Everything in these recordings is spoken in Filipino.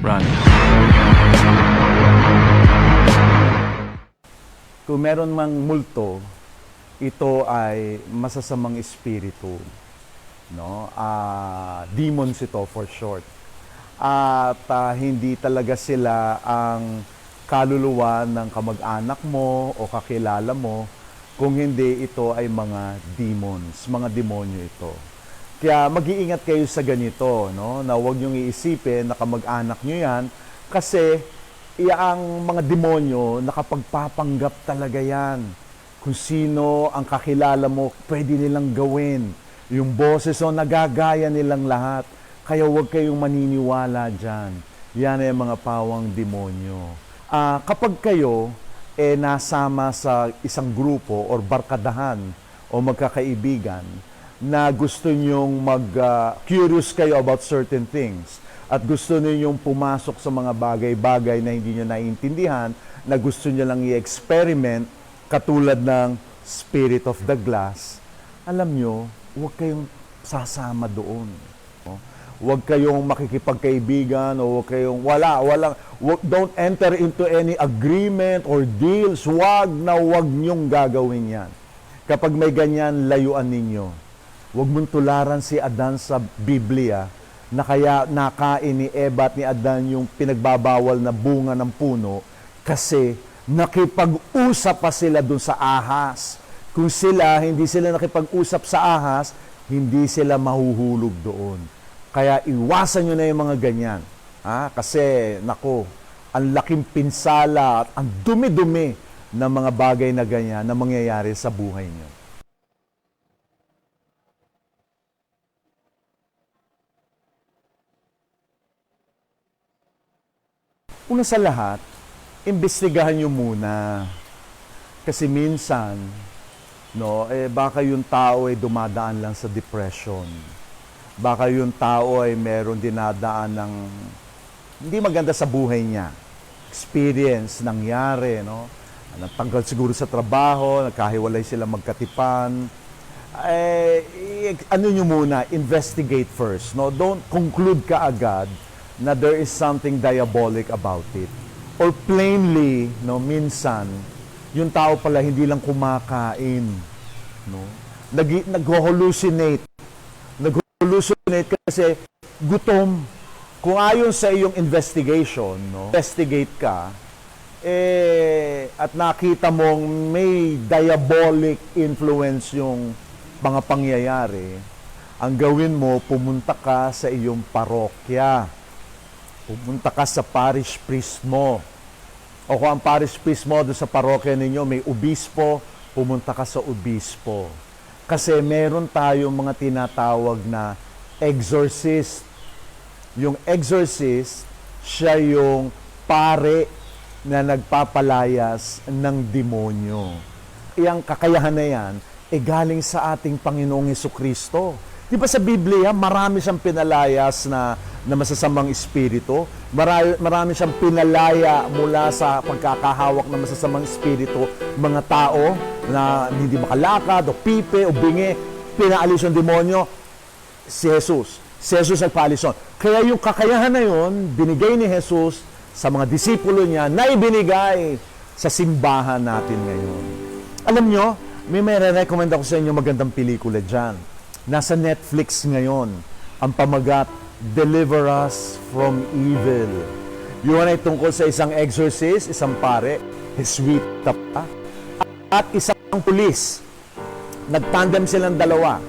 Run. Kung meron mang multo, ito ay masasamang espiritu, no? Demons ito for short. At hindi talaga sila ang kaluluwa ng kamag-anak mo o kakilala mo, kung hindi ito ay mga demons, mga demonyo ito. Kaya mag-iingat kayo sa ganito, no? Na huwag niyong iisipin na kamag-anak niyo yan, kasi ang mga demonyo nakapagpapanggap talaga yan. Kung sino ang kakilala mo, pwede nilang gawin. Yung boses o nagagaya nilang lahat. Kaya huwag kayong maniniwala dyan. Yan ay mga pawang demonyo. Kapag kayo nasama sa isang grupo or barkadahan o magkakaibigan, na gusto nyong curious kayo about certain things at gusto ninyong pumasok sa mga bagay-bagay na hindi nyo naiintindihan, na gusto nyo lang i-experiment katulad ng Spirit of the Glass, alam nyo, huwag kayong sasama doon. No? Huwag kayong makikipagkaibigan o huwag kayong, don't enter into any agreement or deals. Huwag nyong gagawin yan. Kapag may ganyan, layuan ninyo. Huwag mong tularan si Adan sa Biblia na kaya nakain ni Eva at ni Adan yung pinagbabawal na bunga ng puno kasi nakipag-usap pa sila dun sa ahas. Kung hindi sila nakipag-usap sa ahas, hindi sila mahuhulog doon. Kaya iwasan nyo na yung mga ganyan. Kasi, ang laking pinsala at ang dumi-dumi ng mga bagay na ganyan na mangyayari sa buhay nyo. Una sa lahat, imbestigahan nyo muna. Kasi minsan, baka yung tao ay dumadaan lang sa depression. Baka yung tao ay meron dinadaan ng hindi maganda sa buhay niya. Experience, nangyari, natanggal siguro sa trabaho, nagkahiwalay sila magkatipan. Ano nyo muna, investigate first. Don't conclude ka agad na there is something diabolic about it. Or plainly, minsan, yung tao pala hindi lang kumakain. Nag-hallucinate. Nag-hallucinate kasi gutom. Kung ayon sa iyong investigation, investigate ka, at nakita mong may diabolic influence yung mga pangyayari, ang gawin mo, pumunta ka sa iyong parokya. Pumunta ka sa parish priest mo. O kung ang parish priest mo doon sa parokya ninyo, may obispo, pumunta ka sa obispo. Kasi meron tayong mga tinatawag na exorcist. Yung exorcist, siya yung pare na nagpapalayas ng demonyo. Iyang kakayahan na yan, galing sa ating Panginoong Hesukristo. Di ba sa Biblia, marami siyang pinalayas na masasamang espiritu. Marami siyang pinalaya mula sa pagkakahawak ng masasamang espiritu. Mga tao na hindi makalakad, o pipe, o bingi, pinaalis yung demonyo, si Jesus. Si Jesus nagpaalis yun. Kaya yung kakayahan na yun, binigay ni Jesus sa mga disipulo niya, na ibinigay sa simbahan natin ngayon. Alam nyo, may recommend ako sa inyo magandang pelikula dyan. Nasa Netflix ngayon, ang pamagat, Deliver Us from Evil. Yun ay tungkol sa isang exorcist, isang pare, Jesuita pa, at isang pulis. Nagtandem silang dalawa.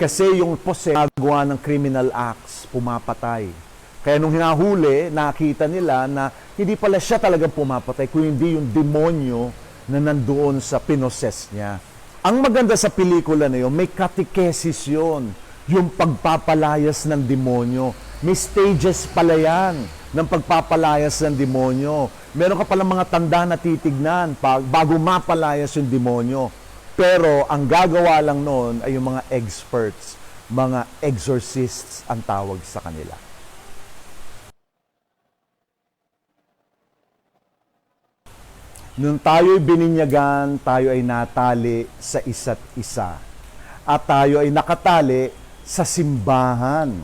Kasi yung possessed, nagawa ng criminal acts, pumapatay. Kaya nung hinahuli, nakita nila na hindi pala siya talagang pumapatay, kundi yung demonyo na nandoon sa pinoses niya. Ang maganda sa pelikula na yun, may catechesis yun. Yung pagpapalayas ng demonyo. May stages pala yan ng pagpapalayas ng demonyo. Meron ka palang mga tanda na titignan bago mapalayas yung demonyo. Pero ang gagawa lang noon ay yung mga experts, mga exorcists ang tawag sa kanila. Nung tayo'y bininyagan, tayo ay natali sa isa't isa. At tayo ay nakatali sa simbahan.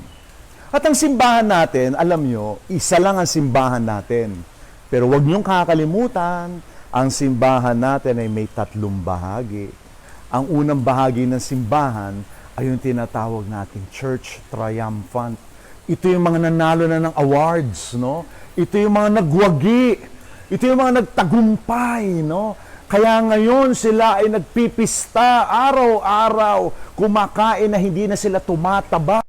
At ang simbahan natin, alam nyo, isa lang ang simbahan natin. Pero huwag niyong kakalimutan, ang simbahan natin ay may 3 bahagi. Ang unang bahagi ng simbahan ay yung tinatawag nating Church Triumphant. Ito yung mga nanalo na ng awards, no? Ito yung mga nagwagi. Ito yung mga nagtagumpay, no? Kaya ngayon sila ay nagpipista araw-araw, kumakain na hindi na sila tumataba,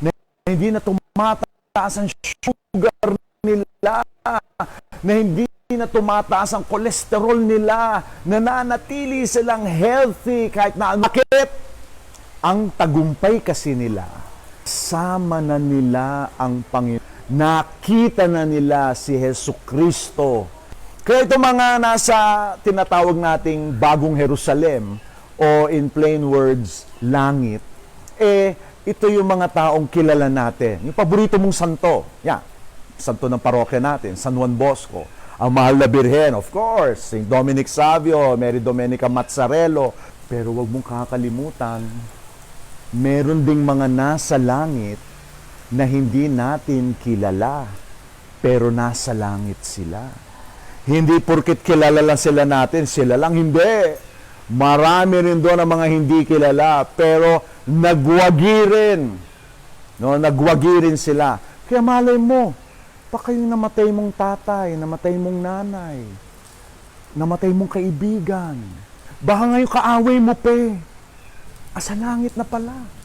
na hindi na tumataas ang sugar nila, na hindi na tumataas ang kolesterol nila, nananatili silang healthy kahit na bakit? Ang tagumpay kasi nila, sama na nila ang Panginoon. Nakita na nila si Jesucristo. Kaya ito mga nasa tinatawag nating Bagong Jerusalem o in plain words, langit, ito yung mga taong kilala natin. Yung paborito mong santo, yan, santo ng parokya natin, San Juan Bosco, ang Mahal na Birhen, of course, St. Dominic Savio, Mary Domenica Mazzarello. Pero wag mong kakalimutan, meron ding mga nasa langit na hindi natin kilala, pero nasa langit sila. Hindi porket kilala lang sila natin, sila lang hindi. Marami rin doon ang mga hindi kilala, pero nagwagi rin. No, nagwagi rin sila. Kaya malay mo, baka yung namatay mong tatay, namatay mong nanay, namatay mong kaibigan, baka ngayon kaaway mo sa langit na pala.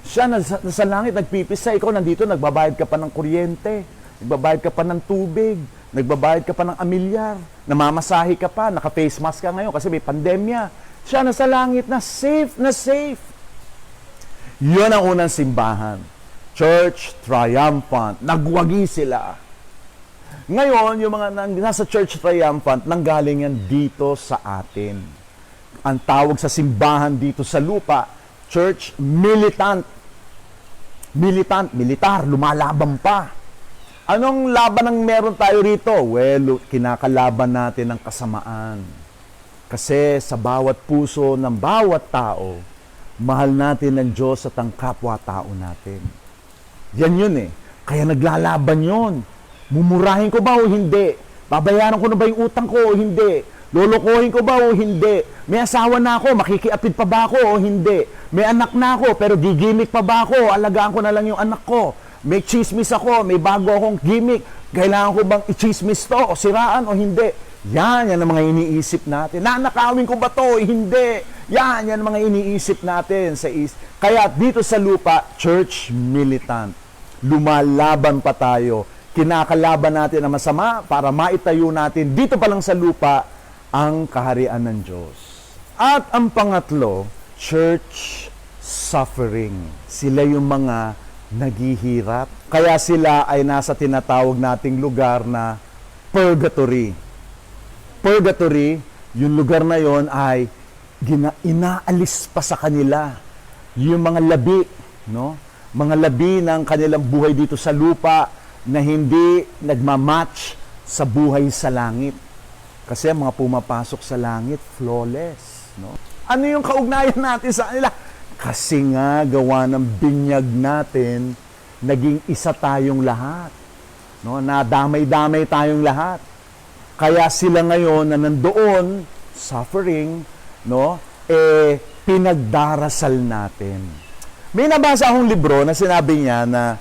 Siya nasa langit, nagpipisa, ikaw nandito, nagbabayad ka pa ng kuryente, nagbabayad ka pa ng tubig, nagbabayad ka pa ng amilyar, namamasahe ka pa, naka-face mask ka ngayon kasi may pandemya. Siya nasa langit na safe na safe. Yun ang unang simbahan. Church Triumphant. Nagwagi sila. Ngayon, yung mga nasa Church Triumphant, nanggaling yan dito sa atin. Ang tawag sa simbahan dito sa lupa, Church Militant. Militar, lumalaban pa. Anong laban ang meron tayo rito? Well, kinakalaban natin ang kasamaan. Kasi sa bawat puso ng bawat tao, mahal natin ang Diyos at ang kapwa-tao natin. Yan yun eh. Kaya naglalaban yun. Mumurahin ko ba o hindi? Babayaran ko na ba yung utang ko o hindi? Lolokohin ko ba o hindi? May asawa na ako, makikiapid pa ba ako o hindi? May anak na ako, pero gigimik pa ba ako? Alagaan ko na lang yung anak ko. May chismis ako, may bago akong gimmick. Kailangan ko bang i-chismis to o siraan o hindi? Yan ang mga iniisip natin. Nanakawin ko ba to? Hindi. Yan ang mga iniisip natin. Kaya dito sa lupa, Church Militant. Lumalaban pa tayo. Kinakalaban natin ang masama para maitayo natin dito pa lang sa lupa ang kaharian ng Diyos. At ang pangatlo, church suffering. Sila yung mga naghihirap. Kaya sila ay nasa tinatawag nating lugar na purgatory. Purgatory, yung lugar na yon ay inaalis pa sa kanila yung mga labi, no? Mga labi ng kanilang buhay dito sa lupa na hindi nagmamatch sa buhay sa langit. Kasi ang mga pumapasok sa langit, flawless. No? Ano yung kaugnayan natin sa kanila? Kasi nga, gawa ng binyag natin, naging isa tayong lahat. No? Nadamay-damay tayong lahat. Kaya sila ngayon na nandoon, suffering, no? Pinagdarasal natin. May nabasa akong libro na sinabi niya na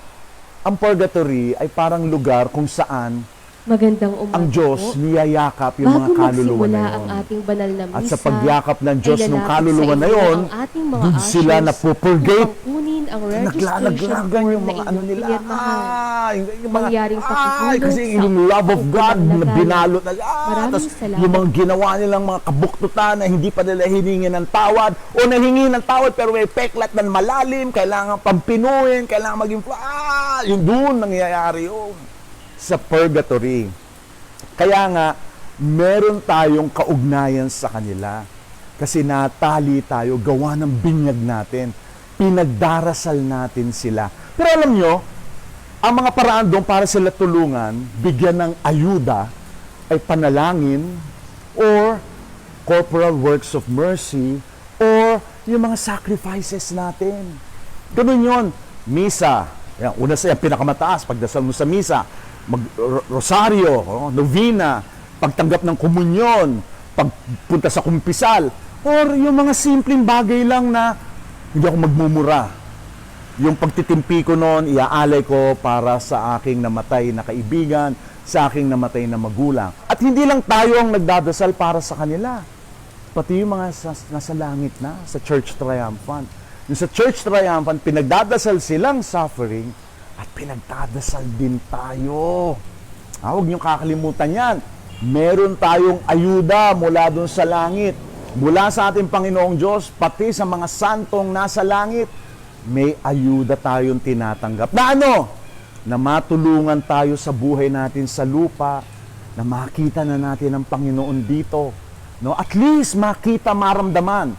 ang purgatory ay parang lugar kung saan Magandang umaga ang Diyos po. niyayakap yung mga kaluluwa na ang yun. ating banal na misa, At sa pagyakap ng Diyos ay ng lalapit kaluluwa sa na inyo yun, ang ating mga doon sila ushers napupurgate. upang kunin gamitin ang registration Naglalaglagan form yung na mga ano inyong nila. pinirmahan. Yung mga, Mangyaring pakihulog kasi sa yung love of God na lagayan. binalot na, Maraming tas salamat. yung mga ginawa nilang mga kabuktutan na hindi pa nila hiningi ng tawad o nahingi ng tawad pero may peklat na malalim, kailangan pampinuin, kailangan maging, yung doon nangyayari yun sa purgatory. Kaya nga, meron tayong kaugnayan sa kanila. Kasi natali tayo, gawa ng binyag natin. Pinagdarasal natin sila. Pero alam nyo, ang mga paraan doon para sila tulungan, bigyan ng ayuda, ay panalangin, or corporal works of mercy, or yung mga sacrifices natin. Ganun yun. Misa. Yan, una sa yan, pinakamataas, pagdasal mo sa misa. Rosaryo, novena, pagtanggap ng komunyon, pagpunta sa kumpisal, or yung mga simpleng bagay lang na hindi ako magmumura. Yung pagtitimpi ko noon, iaalay ko para sa aking namatay na kaibigan, sa aking namatay na magulang. At hindi lang tayo ang nagdadasal para sa kanila. Pati yung mga nasa langit na, sa Church Triumphant. Yung sa Church Triumphant, pinagdadasal silang suffering at pinagdadasal din tayo. Huwag niyong kakalimutan yan. Meron tayong ayuda mula doon sa langit. Mula sa ating Panginoong Diyos, pati sa mga santong nasa langit, may ayuda tayong tinatanggap. Na ano? Na matulungan tayo sa buhay natin sa lupa, na makita na natin ang Panginoon dito. No? At least makita, maramdaman.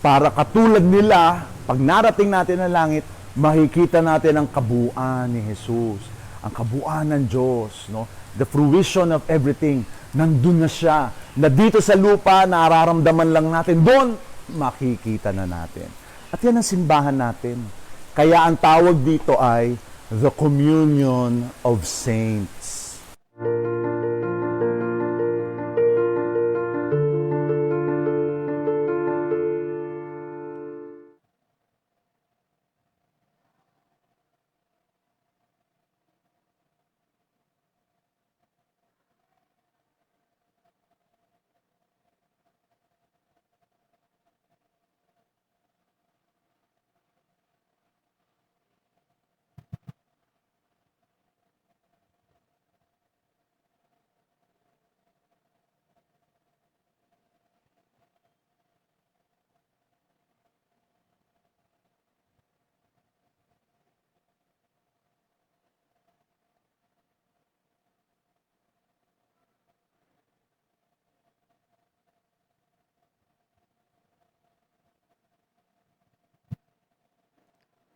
Para katulad nila, pag narating natin ang langit, makikita natin ang kabuuan ni Jesus. Ang kabuuan ng Diyos. No? The fruition of everything. Nandun na siya. Na dito sa lupa, nararamdaman lang natin. Doon, makikita na natin. At yan ang simbahan natin. Kaya ang tawag dito ay the Communion of Saints.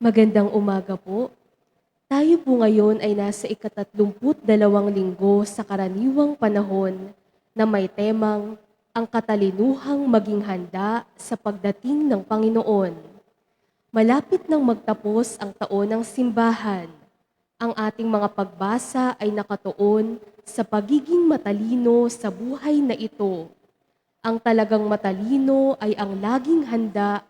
Magandang umaga po. Tayo po ngayon ay nasa ika-32 linggo sa karaniwang panahon na may temang ang katalinuhang maging handa sa pagdating ng Panginoon. Malapit nang magtapos ang taon ng simbahan. Ang ating mga pagbasa ay nakatuon sa pagiging matalino sa buhay na ito. Ang talagang matalino ay ang laging handa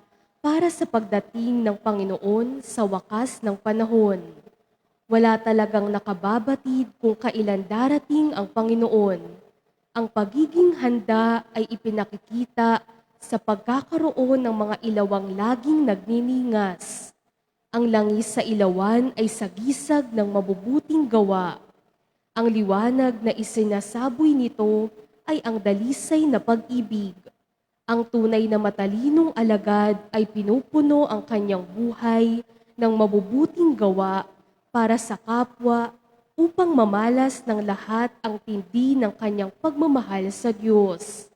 para sa pagdating ng Panginoon sa wakas ng panahon. Wala talagang nakababatid kung kailan darating ang Panginoon. Ang pagiging handa ay ipinakikita sa pagkakaroon ng mga ilawang laging nagniningas. Ang langis sa ilawan ay sagisag ng mabubuting gawa. Ang liwanag na isinasaboy nito ay ang dalisay na pag-ibig. Ang tunay na matalinong alagad ay pinupuno ang kanyang buhay ng mabubuting gawa para sa kapwa upang mamalas ng lahat ang tindi ng kanyang pagmamahal sa Diyos.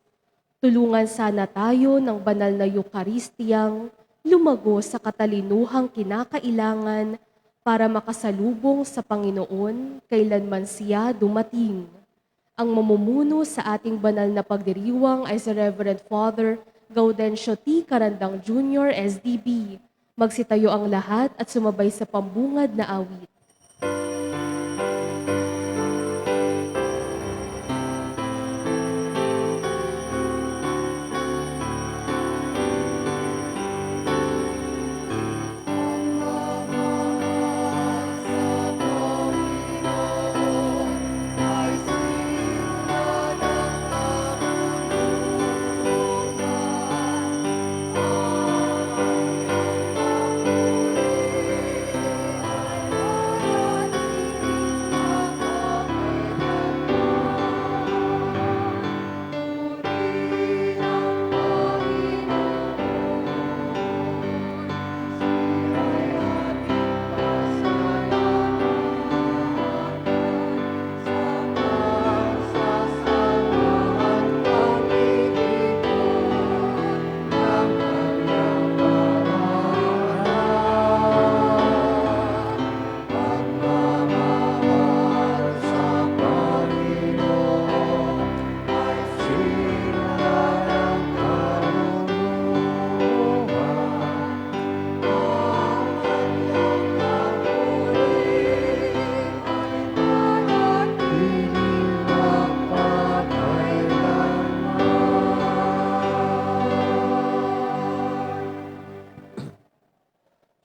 Tulungan sana tayo ng banal na Eukaristiyang lumago sa katalinuhang kinakailangan para makasalubong sa Panginoon kailanman siya dumating. Ang mamumuno sa ating banal na pagdiriwang ay si Reverend Father Gaudencio T. Carandang Jr. SDB. Magsitayo ang lahat at sumabay sa pambungad na awit.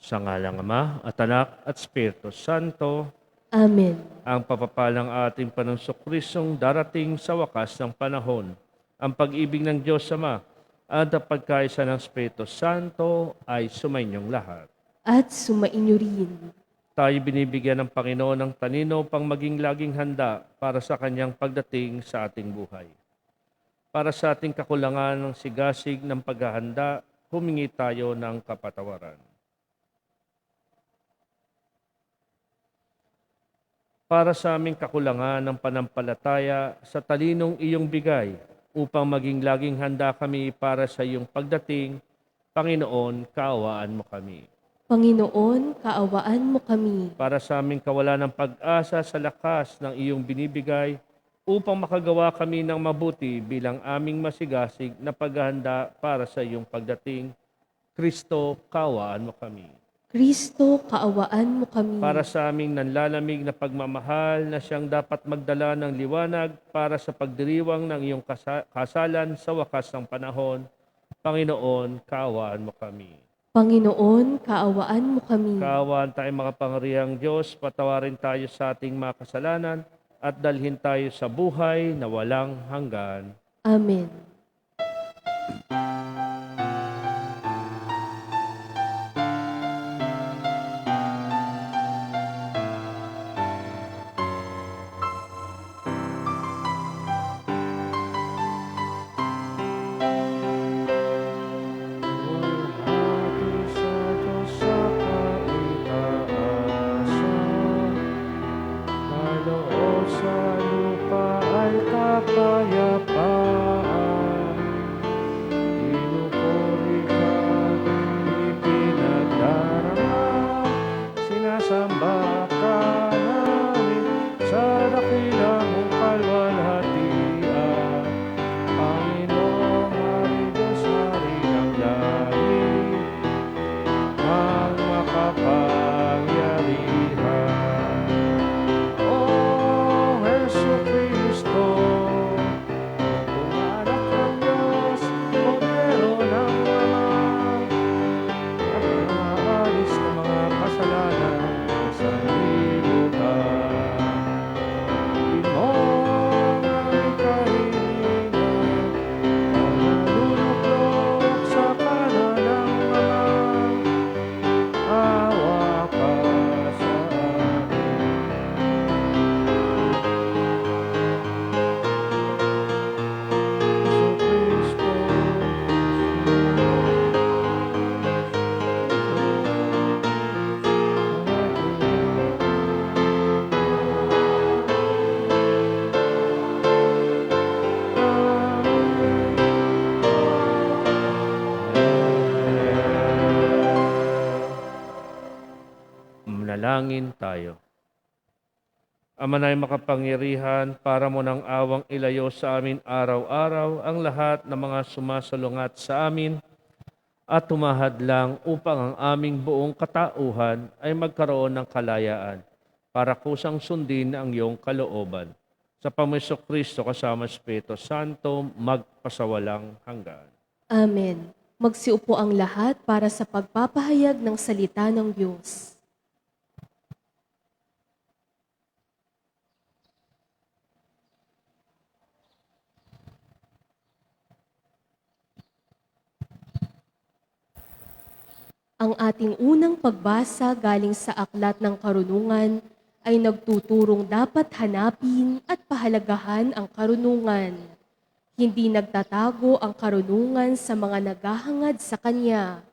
Sa ngalang Ama at Anak at Espiritu Santo, Amen. ang papapalang ating Panginoong darating sa wakas ng panahon, ang pag-ibig ng Diyos Ama at ang pagkaisa ng Espiritu Santo ay sumainyong lahat. At sumainyo rin. Tayo binibigyan ng Panginoon ng talino pang maging laging handa para sa kanyang pagdating sa ating buhay. Para sa ating kakulangan ng sigasig ng paghahanda, humingi tayo ng kapatawaran. Para sa aming kakulangan ng panampalataya sa talinong iyong bigay, upang maging laging handa kami para sa iyong pagdating, Panginoon, kaawaan mo kami. Panginoon, kaawaan mo kami. Para sa aming kawalan ng pag-asa sa lakas ng iyong binibigay, upang makagawa kami ng mabuti bilang aming masigasig na paghahanda para sa iyong pagdating, Kristo, kaawaan mo kami. Kristo, kaawaan mo kami. Para sa aming nanlalamig na pagmamahal na siyang dapat magdala ng liwanag para sa pagdiriwang ng iyong kasalan sa wakas ng panahon, Panginoon, kaawaan mo kami. Panginoon, kaawaan mo kami. Kaawaan tayong makapangyarihang Diyos, patawarin tayo sa ating mga kasalanan at dalhin tayo sa buhay na walang hanggan. Amen. Bulhati sa Diyos sa kaitaasan, kaloob sa lupa ay kapayapaan. Pinupuri ka, ipinagdarama, sinasamba ka namin sa dakilang mong kalwalhatian. Panginoong Hari Diyos, Hari ng langit, ang makapangyarihan. O Jesucristo, kung anak ng Diyos, kordero ng Ama, at nakaalis ng mga kasalanan sa libutan. Pinong aming kahilingan, naluluklok sa kanan ng Ama, awa ka sa amin. Jesucristo, Manalangin tayo. Ama na'y makapangyarihan, para mo ng awang ilayo sa amin araw-araw ang lahat ng mga sumasalungat sa amin at tumahadlang upang ang aming buong katauhan ay magkaroon ng kalayaan para kusang sundin ang iyong kalooban. Sa Panginoong Kristo kasama Espiritu Santo, magpasawalang hanggan. Amen. Magsiupo ang lahat para sa pagpapahayag ng salita ng Diyos. Ang ating unang pagbasa galing sa Aklat ng Karunungan ay nagtuturong dapat hanapin at pahalagahan ang karunungan. Hindi nagtatago ang karunungan sa mga naghahangad sa kanya.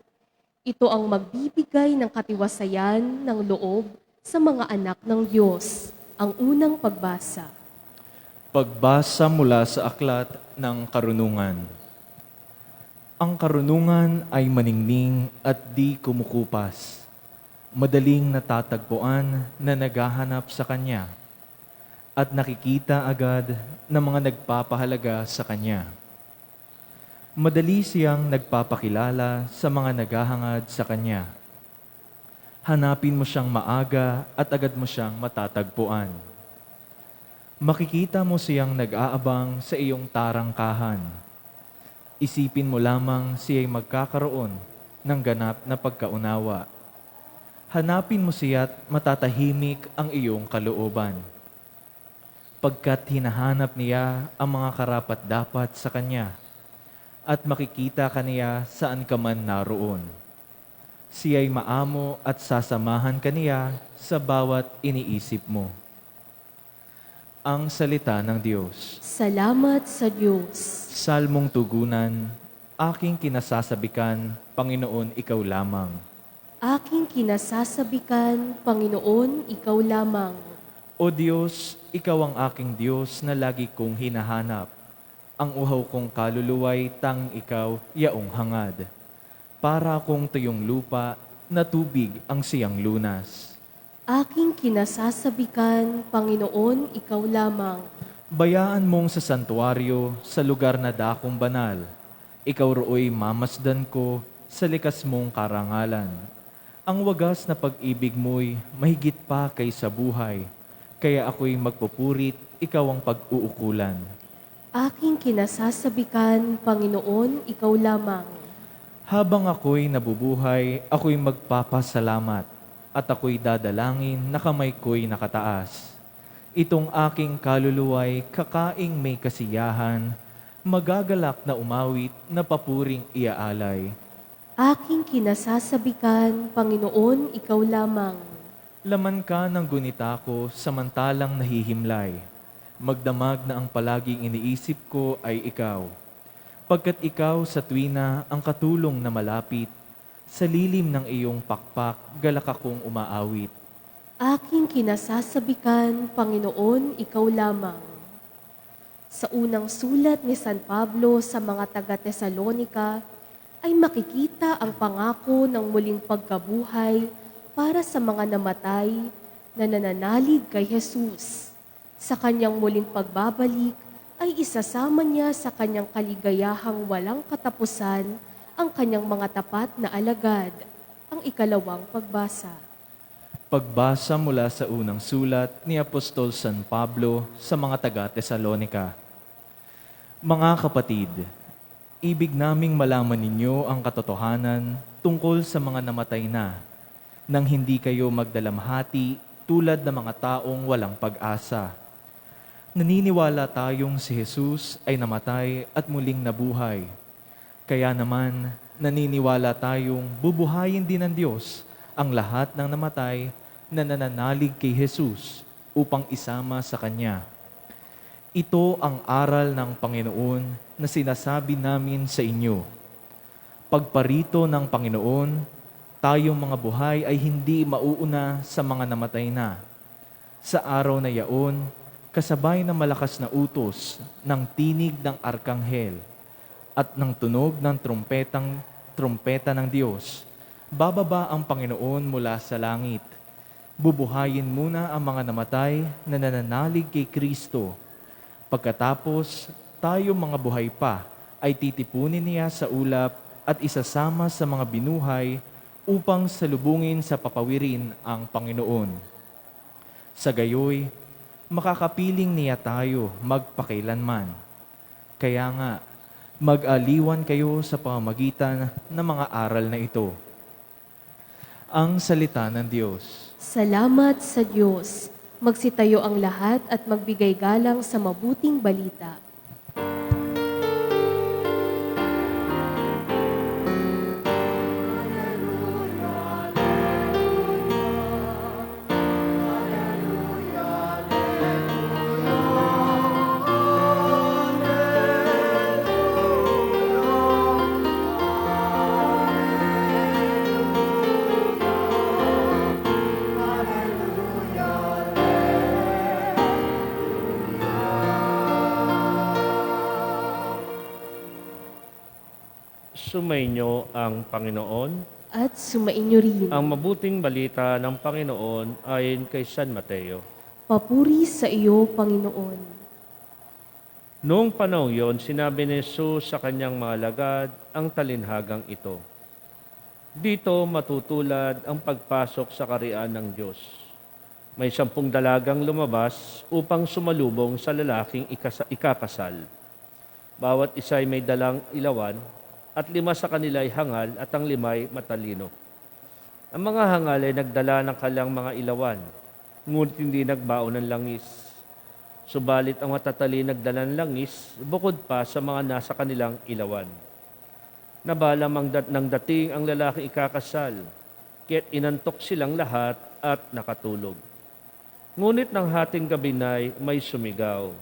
Ito ang magbibigay ng katiwasayan ng loob sa mga anak ng Diyos. Ang unang pagbasa. Pagbasa mula sa Aklat ng Karunungan. Ang karunungan ay maningning at di kumukupas. Madaling natatagpuan na naghahanap sa kanya at nakikita agad ng mga nagpapahalaga sa kanya. Madali siyang nagpapakilala sa mga naghahangad sa kanya. Hanapin mo siyang maaga at agad mo siyang matatagpuan. Makikita mo siyang nag-aabang sa iyong tarangkahan. Isipin mo lamang siya'y magkakaroon ng ganap na pagkaunawa. Hanapin mo siya't matatahimik ang iyong kalooban. Pagkat hinahanap niya ang mga karapat-dapat sa kanya, at makikita ka niya saan ka man naroon. Siya'y maamo at sasamahan ka niya sa bawat iniisip mo. Ang salita ng Diyos. Salamat sa Diyos. Salmong tugunan, aking kinasasabikan, Panginoon, ikaw lamang. Aking kinasasabikan, Panginoon, ikaw lamang. O Diyos, ikaw ang aking Diyos na lagi kong hinahanap. Ang uhaw kong kaluluway, tang ikaw, yaong hangad. Para akong tuyong lupa, na tubig ang siyang lunas. Aking kinasasabikan, Panginoon, ikaw lamang. Bayaan mong sa santuaryo, sa lugar na dakong banal. Ikaw roo'y mamasdan ko sa likas mong karangalan. Ang wagas na pag-ibig mo'y mahigit pa kaysa buhay. Kaya ako'y magpupurit, ikaw ang pag-uukulan. Aking kinasasabikan, Panginoon, ikaw lamang. Habang ako'y nabubuhay, ako'y magpapasalamat at ako'y dadalangin na kamay ko'y nakataas. Itong aking kaluluway, kakaing may kasiyahan, magagalak na umawit na papuring iaalay. Aking kinasasabikan, Panginoon, ikaw lamang. Laman ka ng gunita ko samantalang nahihimlay. Magdamag na ang palaging iniisip ko ay ikaw. Pagkat ikaw sa tuwina ang katulong na malapit, sa lilim ng iyong pakpak, galak akong umaawit. Aking kinasasabikan, Panginoon, ikaw lamang. Sa unang sulat ni San Pablo sa mga taga-Tesalonika, ay makikita ang pangako ng muling pagkabuhay para sa mga namatay na nananalig kay Jesus. Sa kanyang muling pagbabalik, ay isasama niya sa kanyang kaligayahang walang katapusan ang kanyang mga tapat na alagad. Ang ikalawang pagbasa. Pagbasa mula sa unang sulat ni Apostol San Pablo sa mga taga-Tesalonika. Mga kapatid, ibig naming malaman ninyo ang katotohanan tungkol sa mga namatay na, nang hindi kayo magdalamhati tulad ng mga taong walang pag-asa. Naniniwala tayong si Jesus ay namatay at muling nabuhay. Kaya naman, naniniwala tayong bubuhayin din ng Diyos ang lahat ng namatay na nananalig kay Jesus upang isama sa Kanya. Ito ang aral ng Panginoon na sinasabi namin sa inyo. Pagparito ng Panginoon, tayong mga buhay ay hindi mauuna sa mga namatay na. Sa araw na yaon, kasabay ng malakas na utos ng tinig ng arkanghel at ng tunog ng trumpeta ng Diyos, bababa ang Panginoon mula sa langit. Bubuhayin muna ang mga namatay na nananalig kay Kristo. Pagkatapos, tayo mga buhay pa ay titipunin niya sa ulap at isasama sa mga binuhay upang salubungin sa papawirin ang Panginoon. Sa gayoy, makakapiling niya tayo magpakailanman. Kaya nga, mag-aliwan kayo sa pamamagitan ng mga aral na ito. Ang salita ng Diyos. Salamat sa Diyos. Magsitayo ang lahat at magbigay galang sa mabuting balita. Sumainyo ang Panginoon. At sumainyo rin. Ang mabuting balita ng Panginoon ayon kay San Mateo. Papuri sa iyo, Panginoon. Noong panahon yon, sinabi ni Jesus sa kanyang mga alagad ang talinhagang ito. Dito matutulad ang pagpasok sa kaharian ng Diyos. May 10 dalagang lumabas upang sumalubong sa lalaking ikakasal. Bawat isa ay may dalang ilawan, at 5 sa kanila ay hangal at ang 5 ay matalino. Ang mga hangal ay nagdala ng kalang mga ilawan, ngunit hindi nagbaon ng langis. Subalit ang matatali nagdala ng langis, bukod pa sa mga nasa kanilang ilawan. Nabalamang nang dating ang lalaki ikakasal, kaya't inantok silang lahat at nakatulog. Ngunit ng hating gabi na'y may sumigaw,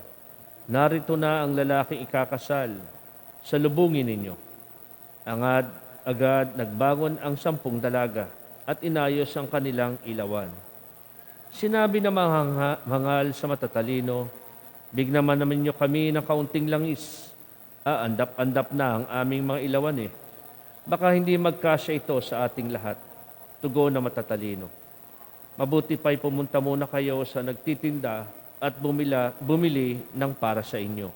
"Narito na ang lalaki ikakasal, salubungin ninyo." Agad nagbangon ang 10 dalaga at inayos ang kanilang ilawan. Sinabi ng mga hangal sa matatalino, "Bigyan naman niyo kami ng kaunting langis. Andap-andap na ang aming mga ilawan eh. Baka hindi magkasya ito sa ating lahat." Tugon na matatalino, "Mabuti pa'y pumunta muna kayo sa nagtitinda at bumili ng para sa inyo."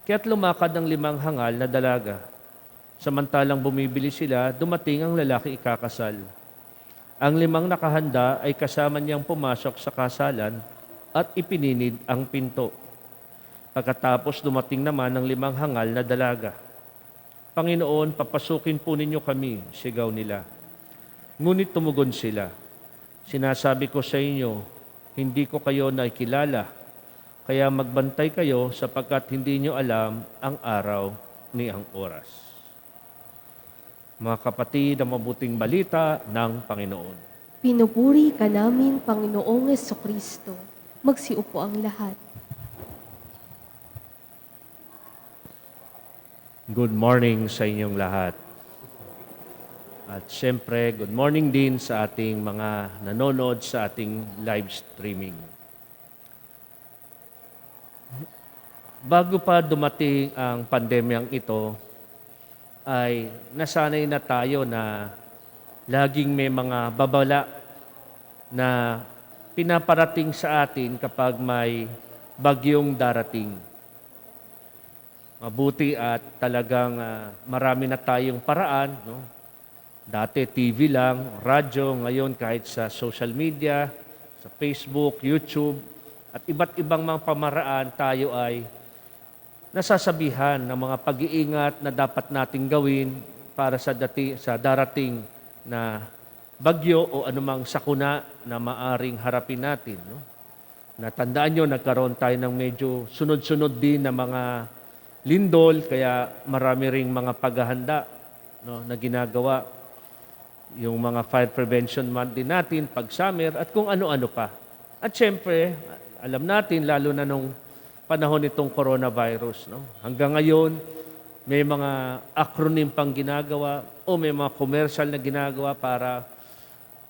Kaya't lumakad ang 5 hangal na dalaga. Samantalang bumibili sila, dumating ang lalaki ikakasal. Ang 5 nakahanda ay kasama niyang pumasok sa kasalan at ipininid ang pinto. Pagkatapos dumating naman ang 5 hangal na dalaga. "Panginoon, papasukin po ninyo kami," sigaw nila. Ngunit tumugon sila, "Sinasabi ko sa inyo, hindi ko kayo nakilala, kaya magbantay kayo sapagkat hindi nyo alam ang araw ni ang oras." Mga kapatid, ang mabuting balita ng Panginoon. Pinupuri ka namin, Panginoong Jesucristo. Magsiupo ang lahat. Good morning sa inyong lahat. At siyempre, good morning din sa ating mga nanonood sa ating live streaming. Bago pa dumating ang pandemyang ito, ay nasanay na tayo na laging may mga babala na pinaparating sa atin kapag may bagyong darating. Mabuti at talagang marami na tayong paraan. No? Dati TV lang, radyo, ngayon kahit sa social media, sa Facebook, YouTube, at iba't ibang mga pamaraan tayo ay nasasabihan ng mga pag-iingat na dapat nating gawin para sa darating na bagyo o anumang sakuna na maaring harapin natin. No? Natandaan nyo, nagkaroon tayo ng medyo sunod-sunod din na mga lindol, kaya marami ring mga paghahanda no, na ginagawa. Yung mga fire prevention month din natin, pag summer, at kung ano-ano pa. At syempre, alam natin, lalo na nung panahon nitong coronavirus. No? Hanggang ngayon, may mga acronym pang ginagawa o may mga commercial na ginagawa para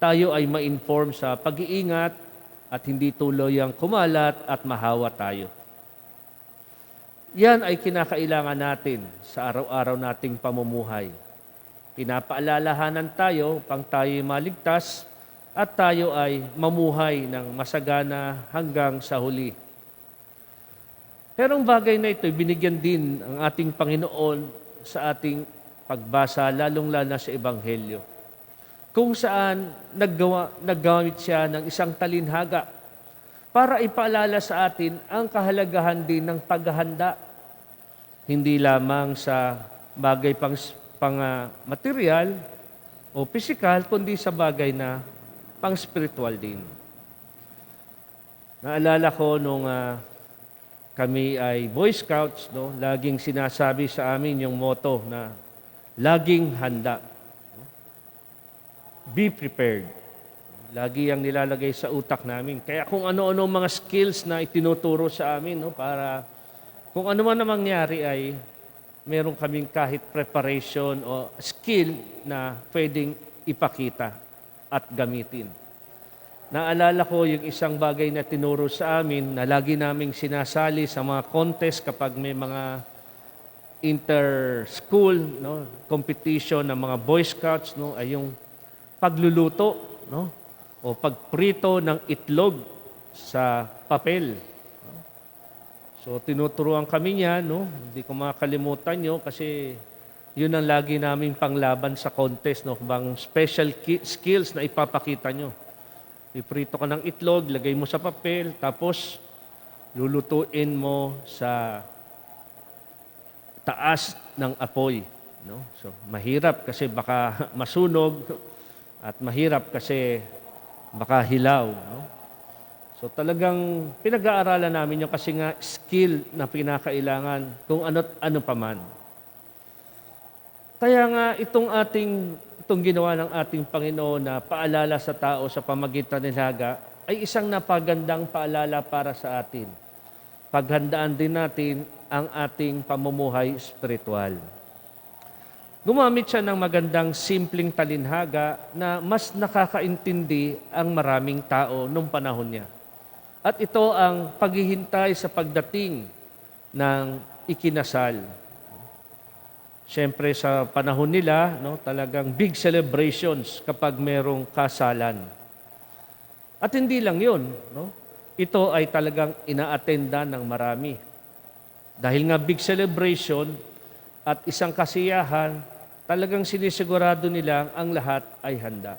tayo ay ma-inform sa pag-iingat at hindi tuluyang kumalat at mahawa tayo. Yan ay kinakailangan natin sa araw-araw nating pamumuhay. Pinapaalalahanan tayo pang tayo maligtas at tayo ay mamuhay ng masagana hanggang sa huli. Pero ang bagay na ito, binigyan din ang ating Panginoon sa ating pagbasa, lalong-lalo na sa Ebanghelyo. Kung saan naggamit siya ng isang talinhaga para ipaalala sa atin ang kahalagahan din ng paghahanda. Hindi lamang sa bagay pang material o pisikal, kundi sa bagay na pang spiritual din. Naalala ko nung kami ay Boy Scouts, no? Laging sinasabi sa amin yung motto na laging handa. Be prepared. Lagi ang nilalagay sa utak namin. Kaya kung ano-ano mga skills na itinuturo sa amin, no? Para kung ano man ang mangyari ay meron kaming kahit preparation o skill na pwedeng ipakita at gamitin. Naalala ko yung isang bagay na tinuro sa amin na lagi naming sinasali sa mga contest kapag may mga inter-school no, competition ng mga Boy Scouts no, ay yung pagluluto no, o pagprito ng itlog sa papel. So tinuturuan kami niya, no? Hindi ko makakalimutan nyo kasi yun ang lagi naming panglaban sa contest, no? Bang special skills na ipapakita nyo. Iprito ka ng itlog, lagay mo sa papel, tapos lulutuin mo sa taas ng apoy. No? So, mahirap kasi baka masunog. At mahirap kasi baka hilaw. No? So talagang pinag-aaralan namin yung kasi nga skill na pinakailangan kung ano't ano pa man. Kaya nga itong ginawa ng ating Panginoon na paalala sa tao sa pamagitan ng Haga ay isang napagandang paalala para sa atin. Paghandaan din natin ang ating pamumuhay spiritual. Gumamit siya ng magandang simpleng talinhaga na mas nakakaintindi ang maraming tao nung panahon niya. At ito ang paghihintay sa pagdating ng ikinasal. Siyempre sa panahon nila, no, talagang big celebrations kapag merong kasalan. At hindi lang yun, no? Ito ay talagang ina-attenda ng marami. Dahil nga big celebration at isang kasiyahan, talagang sinisigurado nila ang lahat ay handa.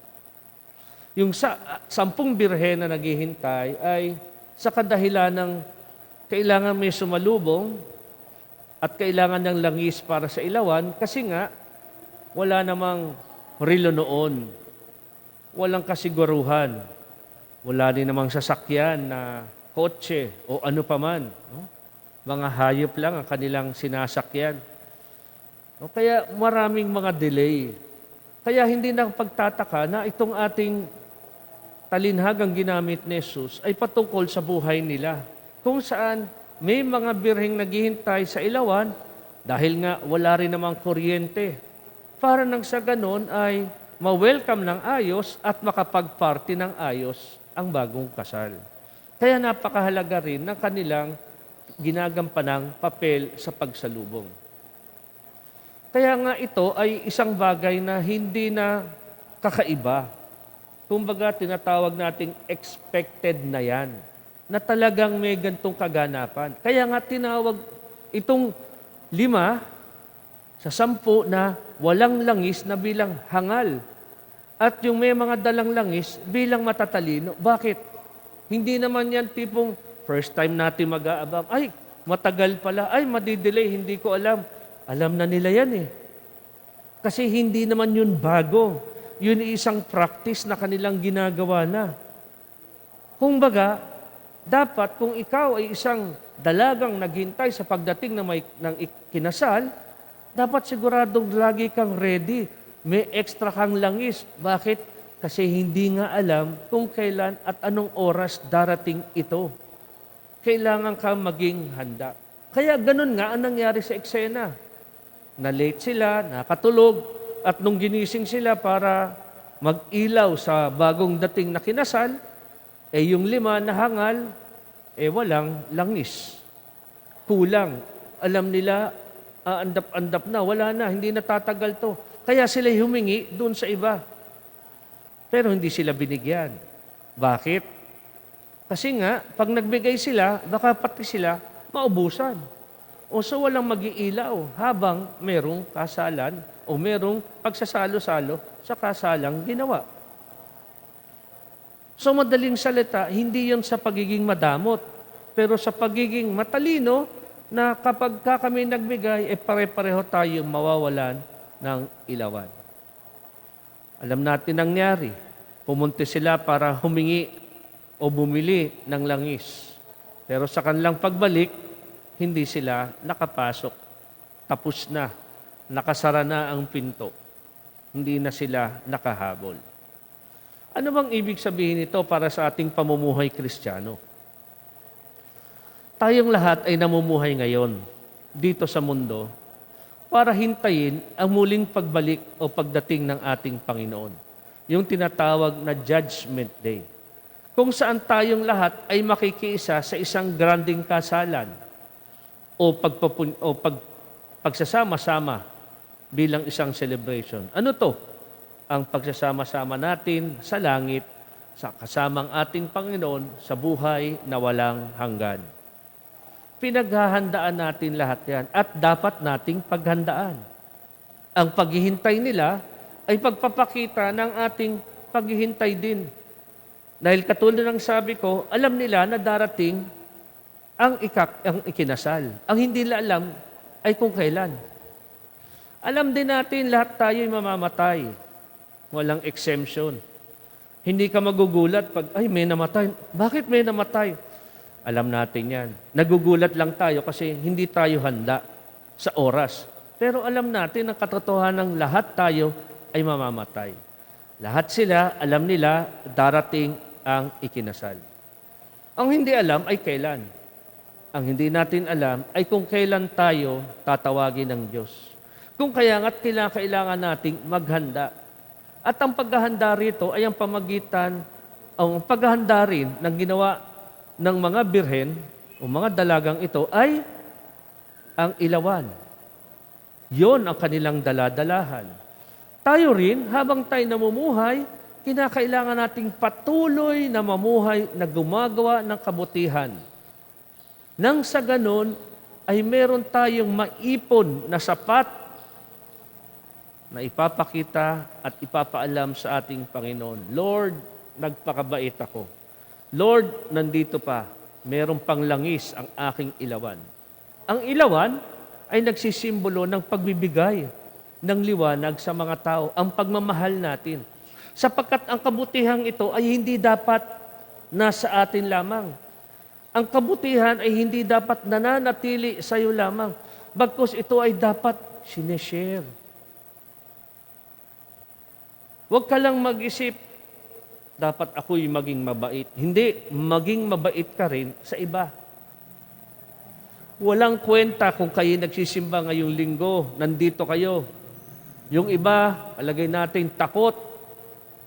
Yung 10 birhen na naghihintay ay sa kadahilan ng kailangan may sumalubong at kailangan ng langis para sa ilawan kasi nga wala namang relo noon. Walang kasiguruhan. Wala din namang sasakyan na kotse o ano paman. No? Mga hayop lang ang kanilang sinasakyan. No? Kaya maraming mga delay. Kaya hindi na pagtataka na itong ating talinhagang ginamit ni Jesus ay patungkol sa buhay nila. Kung saan may mga birheng naghihintay sa ilawan dahil nga wala rin namang kuryente. Para nang sa ganon ay ma-welcome ng ayos at makapag-party ng ayos ang bagong kasal. Kaya napakahalaga rin ng kanilang ginagampanang papel sa pagsalubong. Kaya nga ito ay isang bagay na hindi na kakaiba. Kumbaga, tinatawag nating expected na yan, na talagang may gantong kaganapan. Kaya nga tinawag itong 5 sa 10 na walang langis na bilang hangal. At yung may mga dalang langis bilang matatalino. Bakit? Hindi naman yan tipong first time natin mag-aabang, ay, matagal pala, ay, madidelay, hindi ko alam. Alam na nila yan eh. Kasi hindi naman yun bago. Yun isang practice na kanilang ginagawa na. Kumbaga, dapat kung ikaw ay isang dalagang naghintay sa pagdating ng kinasal, dapat siguradong lagi kang ready. May extra kang langis. Bakit? Kasi hindi nga alam kung kailan at anong oras darating ito. Kailangan kang maging handa. Kaya ganun nga ang nangyari sa eksena. Na-late sila, nakatulog, at nung ginising sila para mag-ilaw sa bagong dating na kinasal, yung 5 na hangal, walang langis. Kulang. Alam nila, andap-andap na, wala na, hindi natatagal to. Kaya sila humingi doon sa iba. Pero hindi sila binigyan. Bakit? Kasi nga, pag nagbigay sila, baka pati sila maubusan. O so walang mag-iilaw habang merong kasalan o merong pagsasalo-salo sa kasalang ginawa. So madaling salita, hindi yon sa pagiging madamot, pero sa pagiging matalino na kapag kami nagbigay, pare-pareho tayong mawawalan ng ilawan. Alam natin nangyari. Pumunti sila para humingi o bumili ng langis. Pero sa kanilang pagbalik, hindi sila nakapasok. Tapos na. Nakasara na ang pinto. Hindi na sila nakahabol. Ano bang ibig sabihin nito para sa ating pamumuhay Kristiyano? Tayong lahat ay namumuhay ngayon dito sa mundo para hintayin ang muling pagbalik o pagdating ng ating Panginoon. Yung tinatawag na Judgment Day. Kung saan tayong lahat ay makikiisa sa isang granding kasalan o pagsasama-sama bilang isang celebration. Ano to? Ang pagsasama-sama natin sa langit sa kasamang ating Panginoon sa buhay na walang hanggan. Pinaghahandaan natin lahat yan at dapat nating paghandaan. Ang paghihintay nila ay pagpapakita ng ating paghihintay din. Dahil katulad ng sabi ko, alam nila na darating ang ikinasal. Ang hindi nila alam ay kung kailan. Alam din natin lahat tayo ay mamamatay. Walang exemption. Hindi ka magugulat pag, ay, may namatay. Bakit may namatay? Alam natin yan. Nagugulat lang tayo kasi hindi tayo handa sa oras. Pero alam natin ang katotohanan ng lahat tayo ay mamamatay. Lahat sila, alam nila, darating ang ikinasal. Ang hindi alam ay kailan. Ang hindi natin alam ay kung kailan tayo tatawagin ng Diyos. Kung kaya nga't kailangan nating maghanda. At ang paghahanda rito ay ang paghahanda rin ng ginawa ng mga birhen o mga dalagang ito ay ang ilawan. Yon ang kanilang daladalahan. Tayo rin, habang tayo namumuhay, kinakailangan nating patuloy na mamuhay na gumagawa ng kabutihan. Nang sa ganon, ay meron tayong maipon na sapat na ipapakita at ipapaalam sa ating Panginoon. Lord, nagpakabait ako. Lord, nandito pa, merong panglangis ang aking ilawan. Ang ilawan ay nagsisimbolo ng pagbibigay ng liwanag sa mga tao, ang pagmamahal natin. Sapagkat ang kabutihang ito ay hindi dapat nasa atin lamang. Ang kabutihan ay hindi dapat nananatili sa iyo lamang. Bagkus ito ay dapat sineshare. Huwag ka lang mag-isip, dapat ako'y maging mabait. Hindi, maging mabait ka rin sa iba. Walang kwenta kung kayo nagsisimba ngayong linggo, nandito kayo. Yung iba, alagay natin takot.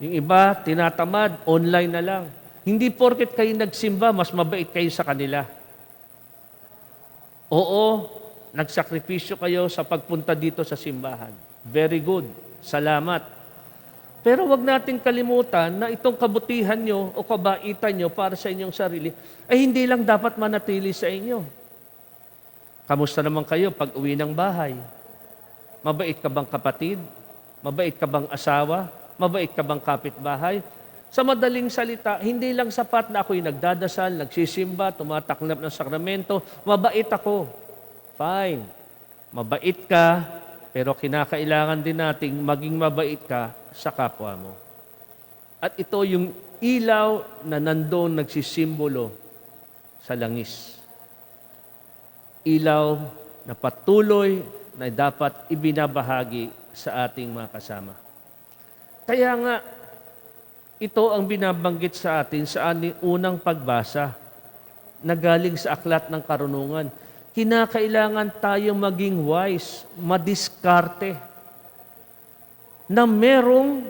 Yung iba, tinatamad, online na lang. Hindi porket kayo nagsimba, mas mabait kayo sa kanila. Oo, nagsakripisyo kayo sa pagpunta dito sa simbahan. Very good. Salamat. Pero wag natin kalimutan na itong kabutihan nyo o kabaitan nyo para sa inyong sarili ay hindi lang dapat manatili sa inyo. Kamusta naman kayo pag uwi ng bahay? Mabait ka bang kapatid? Mabait ka bang asawa? Mabait ka bang kapitbahay? Sa madaling salita, hindi lang sapat na ako'y nagdadasal, nagsisimba, tumataklap ng sakramento, mabait ako. Fine. Mabait ka, pero kinakailangan din nating maging mabait ka sa kapwa mo. At ito yung ilaw na nandoon nagsisimbolo sa langis. Ilaw na patuloy na dapat ibinabahagi sa ating mga kasama. Kaya nga, ito ang binabanggit sa atin sa ating unang pagbasa na galing sa aklat ng karunungan. Kinakailangan tayong maging wise, madiskarte, na merong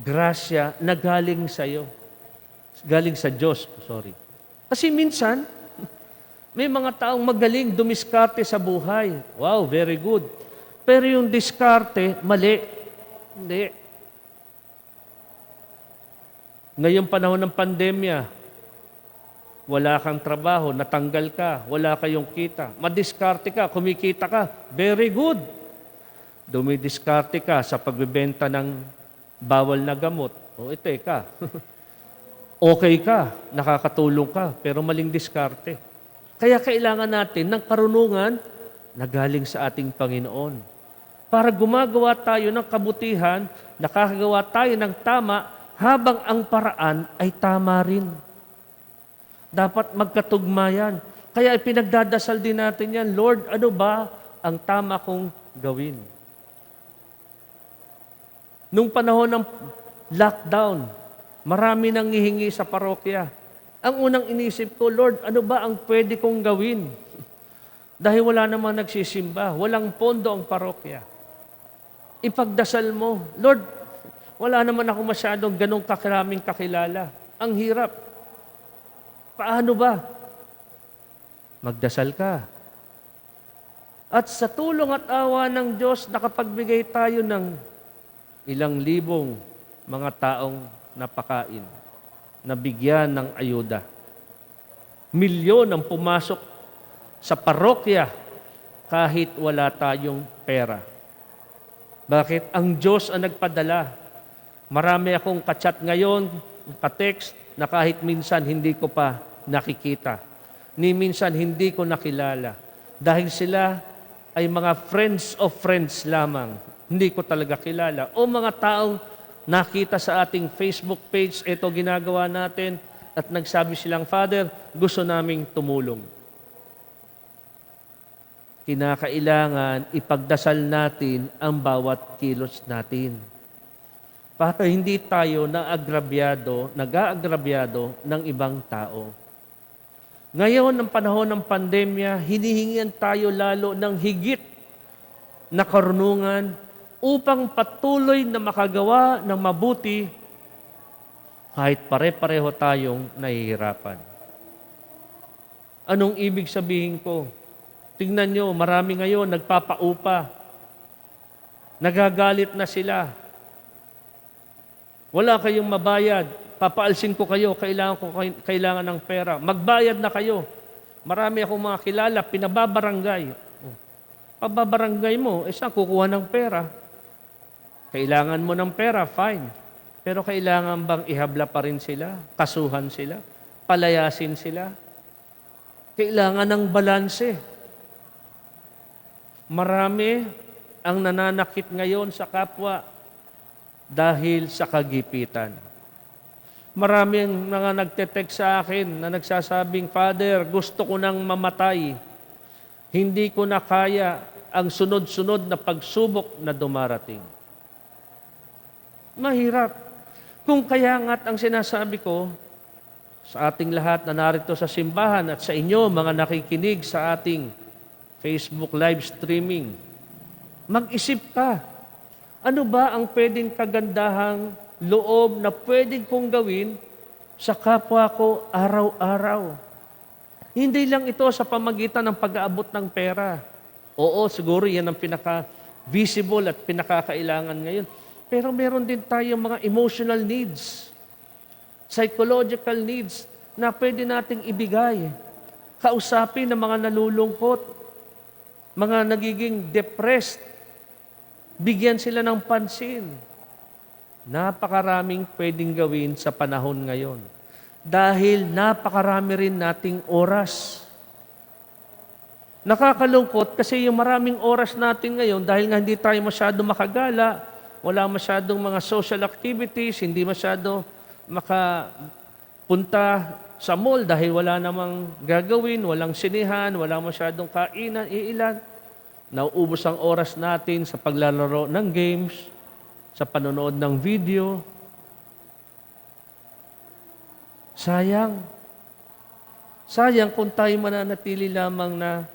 grasya na galing sa iyo. Galing sa Diyos, sorry. Kasi minsan, may mga taong magaling dumiskarte sa buhay. Wow, very good. Pero yung diskarte, mali. Hindi. Ngayong panahon ng pandemya, wala kang trabaho, natanggal ka, wala kayong kita. Madiskarte ka, kumikita ka, very good. Dumidiskarte ka sa pagbebenta ng bawal na gamot. O ito ka. Okay ka, nakakatulong ka, pero maling diskarte. Kaya kailangan natin ng karunungan na galing sa ating Panginoon. Para gumagawa tayo ng kabutihan, nakakagawa tayo ng tama habang ang paraan ay tama rin. Dapat magkatugma yan. Kaya ipinagdadasal din natin yan, Lord, ano ba ang tama kong gawin? Nung panahon ng lockdown, marami nang hihingi sa parokya. Ang unang inisip ko, Lord, ano ba ang pwede kong gawin? Dahil wala namang nagsisimba, walang pondo ang parokya. Ipagdasal mo, Lord, wala naman ako masyadong ganong karaming kakilala. Ang hirap. Paano ba? Magdasal ka. At sa tulong at awa ng Diyos, nakapagbigay tayo ng ilang libong mga taong napakain, nabigyan ng ayuda. Milyon ang pumasok sa parokya kahit wala tayong pera. Bakit? Ang Diyos ang nagpadala. Marami akong kachat ngayon, ka-text, na kahit minsan hindi ko pa nakikita. Ni minsan hindi ko nakilala. Dahil sila ay mga friends of friends lamang. hindi ko talaga kilala. O mga taong nakita sa ating Facebook page, ito ginagawa natin, at nagsabi silang, Father, gusto naming tumulong. Kinakailangan ipagdasal natin ang bawat kilos natin para hindi tayo nag-aagrabyado ng ibang tao. Ngayon, ng panahon ng pandemya, hinihingian tayo lalo ng higit na karunungan upang patuloy na makagawa ng mabuti kahit pare-pareho tayong nahihirapan. Anong ibig sabihin ko? Tingnan nyo, marami ngayon nagpapaupa. Nagagalit na sila. Wala kayong mabayad. Papaalsin ko kayo, kailangan ng pera. Magbayad na kayo. Marami akong mga kilala, pinababarangay. Pababarangay mo, saan kukuha ng pera? Kailangan mo ng pera, fine. Pero kailangan bang ihabla pa rin sila? Kasuhan sila? Palayasin sila? Kailangan ng balanse. Marami ang nananakit ngayon sa kapwa dahil sa kagipitan. Marami ang mga nagte-text sa akin na nagsasabing, Father, gusto ko nang mamatay. Hindi ko na kaya ang sunod-sunod na pagsubok na dumarating. Mahirap. Kung kaya nga't ang sinasabi ko sa ating lahat na narito sa simbahan at sa inyo, mga nakikinig sa ating Facebook live streaming, mag-isip ka, ano ba ang pwedeng kagandahang loob na pwedeng kong gawin sa kapwa ko araw-araw? Hindi lang ito sa pamagitan ng pag-aabot ng pera. Oo, siguro yan ang pinaka-visible at pinakakailangan ngayon. Pero meron din tayong mga emotional needs, psychological needs na pwede nating ibigay. Kausapin ng mga nalulungkot, mga nagiging depressed, bigyan sila ng pansin. Napakaraming pwedeng gawin sa panahon ngayon. Dahil napakarami rin nating oras. Nakakalungkot kasi yung maraming oras natin ngayon, dahil nga hindi tayo masyado makagala, wala masyadong mga social activities, hindi masyado makapunta sa mall dahil wala namang gagawin, walang sinihan, wala masyadong kainan, iilan. Nauubos ang oras natin sa paglalaro ng games, sa panonood ng video. Sayang. Sayang kung tayo mananatili lamang na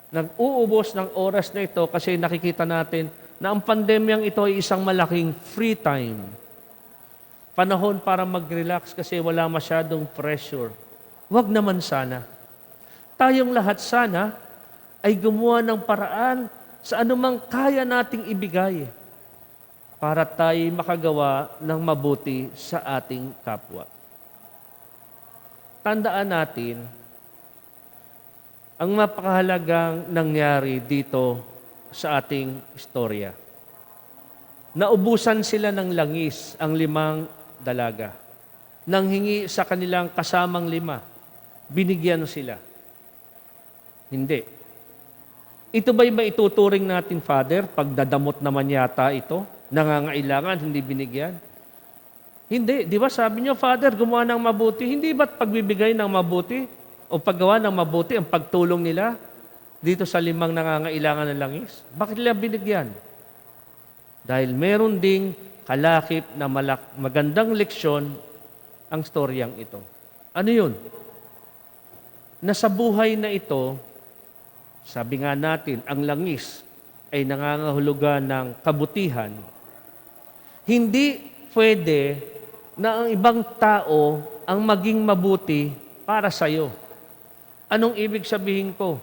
nag-uubos ng oras na ito kasi nakikita natin na ang pandemyang ito ay isang malaking free time. Panahon para mag-relax kasi wala masyadong pressure. Huwag naman sana. Tayong lahat sana ay gumawa ng paraan sa anumang kaya nating ibigay para tayo makagawa ng mabuti sa ating kapwa. Tandaan natin ang napakahalagang nangyari dito sa ating istorya. Naubusan sila ng langis ang 5 dalaga. Nang hingi sa kanilang kasamang 5, binigyan sila. Hindi. Ito ba'y maituturing natin, Father? Pagdadamot naman yata ito. Nangangailangan, hindi binigyan. Hindi. Di ba sabi niyo, Father, gumawa ng mabuti. Hindi ba't pagbibigay ng mabuti o paggawa ng mabuti ang pagtulong nila dito sa 5 nangangailangan ng langis? Bakit nila binigyan? Dahil meron ding kalakip na magandang leksyon ang storyang ito. Ano yun? Na sa buhay na ito, sabi nga natin, ang langis ay nangangahulugan ng kabutihan. Hindi pwede na ang ibang tao ang maging mabuti para sa'yo. Anong ibig sabihin ko?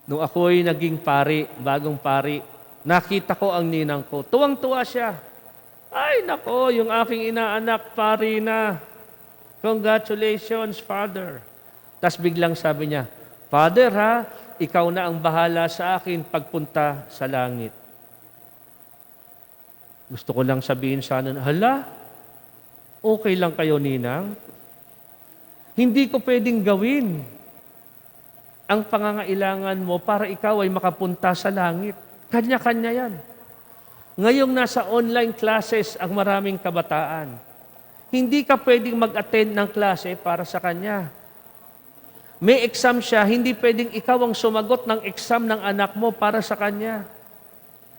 Nung ako'y naging pari, bagong pari, nakita ko ang ninang ko. Tuwang-tuwa siya. Ay, nako, yung aking inaanak, pari na. Congratulations, Father. Tapos biglang sabi niya, Father ha, ikaw na ang bahala sa akin pagpunta sa langit. Gusto ko lang sabihin sana, hala, okay lang kayo, ninang? Hindi ko pwedeng gawin ang pangangailangan mo para ikaw ay makapunta sa langit. Kanya-kanya yan. Ngayong nasa online classes ang maraming kabataan, hindi ka pwedeng mag-attend ng klase para sa kanya. May exam siya, hindi pwedeng ikaw ang sumagot ng exam ng anak mo para sa kanya.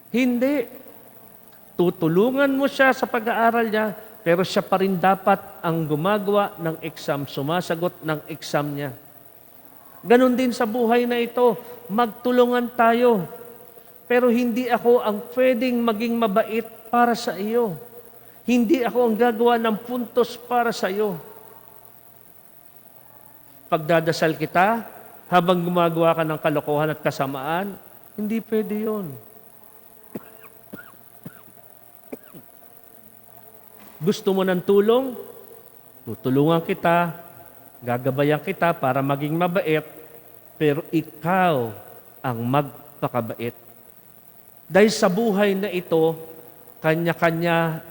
Hindi. Tutulungan mo siya sa pag-aaral niya, pero siya pa rin dapat ang gumagawa ng exam, sumasagot ng exam niya. Ganon din sa buhay na ito, magtulungan tayo. Pero hindi ako ang pwedeng maging mabait para sa iyo. Hindi ako ang gagawa ng puntos para sa iyo. Pagdadasal kita, habang gumagawa ka ng kalokohan at kasamaan, hindi pwede yun. Gusto mo ng tulong? Tutulungan kita, gagabayan kita para maging mabait, pero ikaw ang magpakabait. Dahil sa buhay na ito, kanya-kanya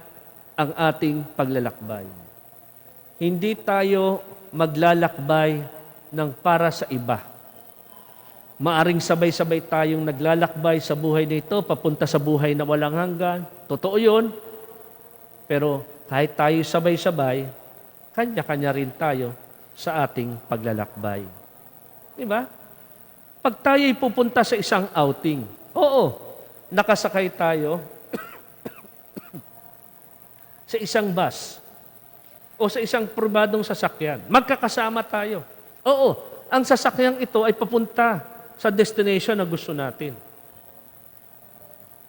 ang ating paglalakbay. Hindi tayo maglalakbay ng para sa iba. Maaring sabay-sabay tayong naglalakbay sa buhay na ito, papunta sa buhay na walang hanggan. Totoo yun. Pero kahit tayo sabay-sabay, kanya-kanya rin tayo sa ating paglalakbay. Diba? Pag tayo'y pupunta sa isang outing, oo, nakasakay tayo sa isang bus o sa isang pribadong sasakyan. Magkakasama tayo. Oo, ang sasakyang ito ay papunta sa destination na gusto natin.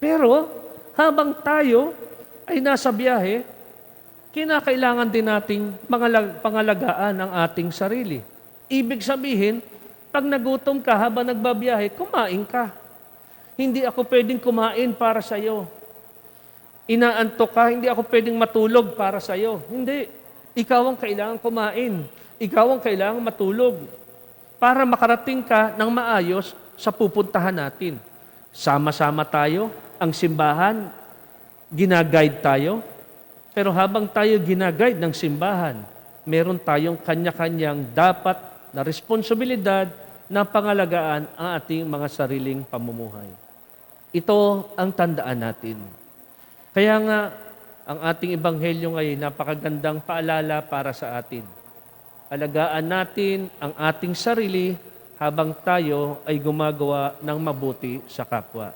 Pero, habang tayo ay nasa biyahe, kinakailangan din nating pangalagaan ang ating sarili. Ibig sabihin, pag nagutom ka habang nagbabiyahe, kumain ka. Hindi ako pwedeng kumain para sa iyo. Inaantok ka, hindi ako pwedeng matulog para sa iyo. Hindi. Ikaw ang kailangan kumain. Ikaw ang kailangan matulog. Para makarating ka ng maayos sa pupuntahan natin. Sama-sama tayo, ang simbahan, ginaguide tayo. Pero habang tayo ginaguide ng simbahan, meron tayong kanya-kanyang dapat na responsibilidad na pangalagaan ang ating mga sariling pamumuhay. Ito ang tandaan natin. Kaya nga, ang ating ebanghelyo ngayon, napakagandang paalala para sa atin. Alagaan natin ang ating sarili habang tayo ay gumagawa ng mabuti sa kapwa.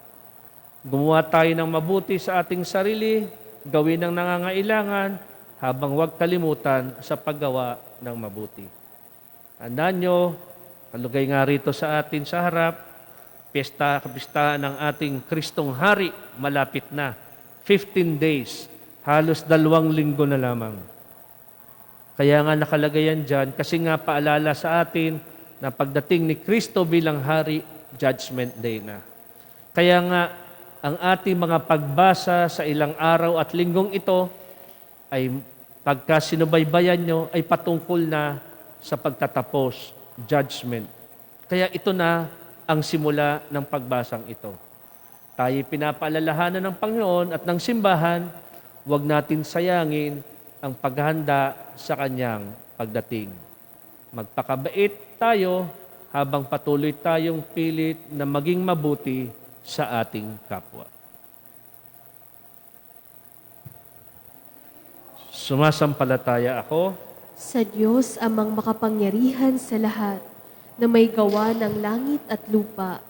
Gumawa tayo ng mabuti sa ating sarili, gawin ang nangangailangan, habang huwag kalimutan sa paggawa ng mabuti. Tandaan nyo, kalugay nga rito sa atin sa harap, kapistahan ng ating Kristong Hari, malapit na. 15 days, halos 2 linggo na lamang. Kaya nga nakalagay yan dyan, kasi nga paalala sa atin na pagdating ni Kristo bilang Hari, Judgment Day na. Kaya nga, ang ating mga pagbasa sa ilang araw at linggong ito, ay pagka sinubaybayan nyo, ay patungkol na sa pagtatapos, judgment. Kaya ito na ang simula ng pagbasang ito. Tayo pinapaalalahanan ng Panginoon at ng simbahan, huwag natin sayangin ang paghahanda sa Kanyang pagdating. Magpakabait tayo habang patuloy tayong pilit na maging mabuti sa ating kapwa. Sumasampalataya ako Sa Diyos amang makapangyarihan sa lahat, na may gawa ng langit at lupa.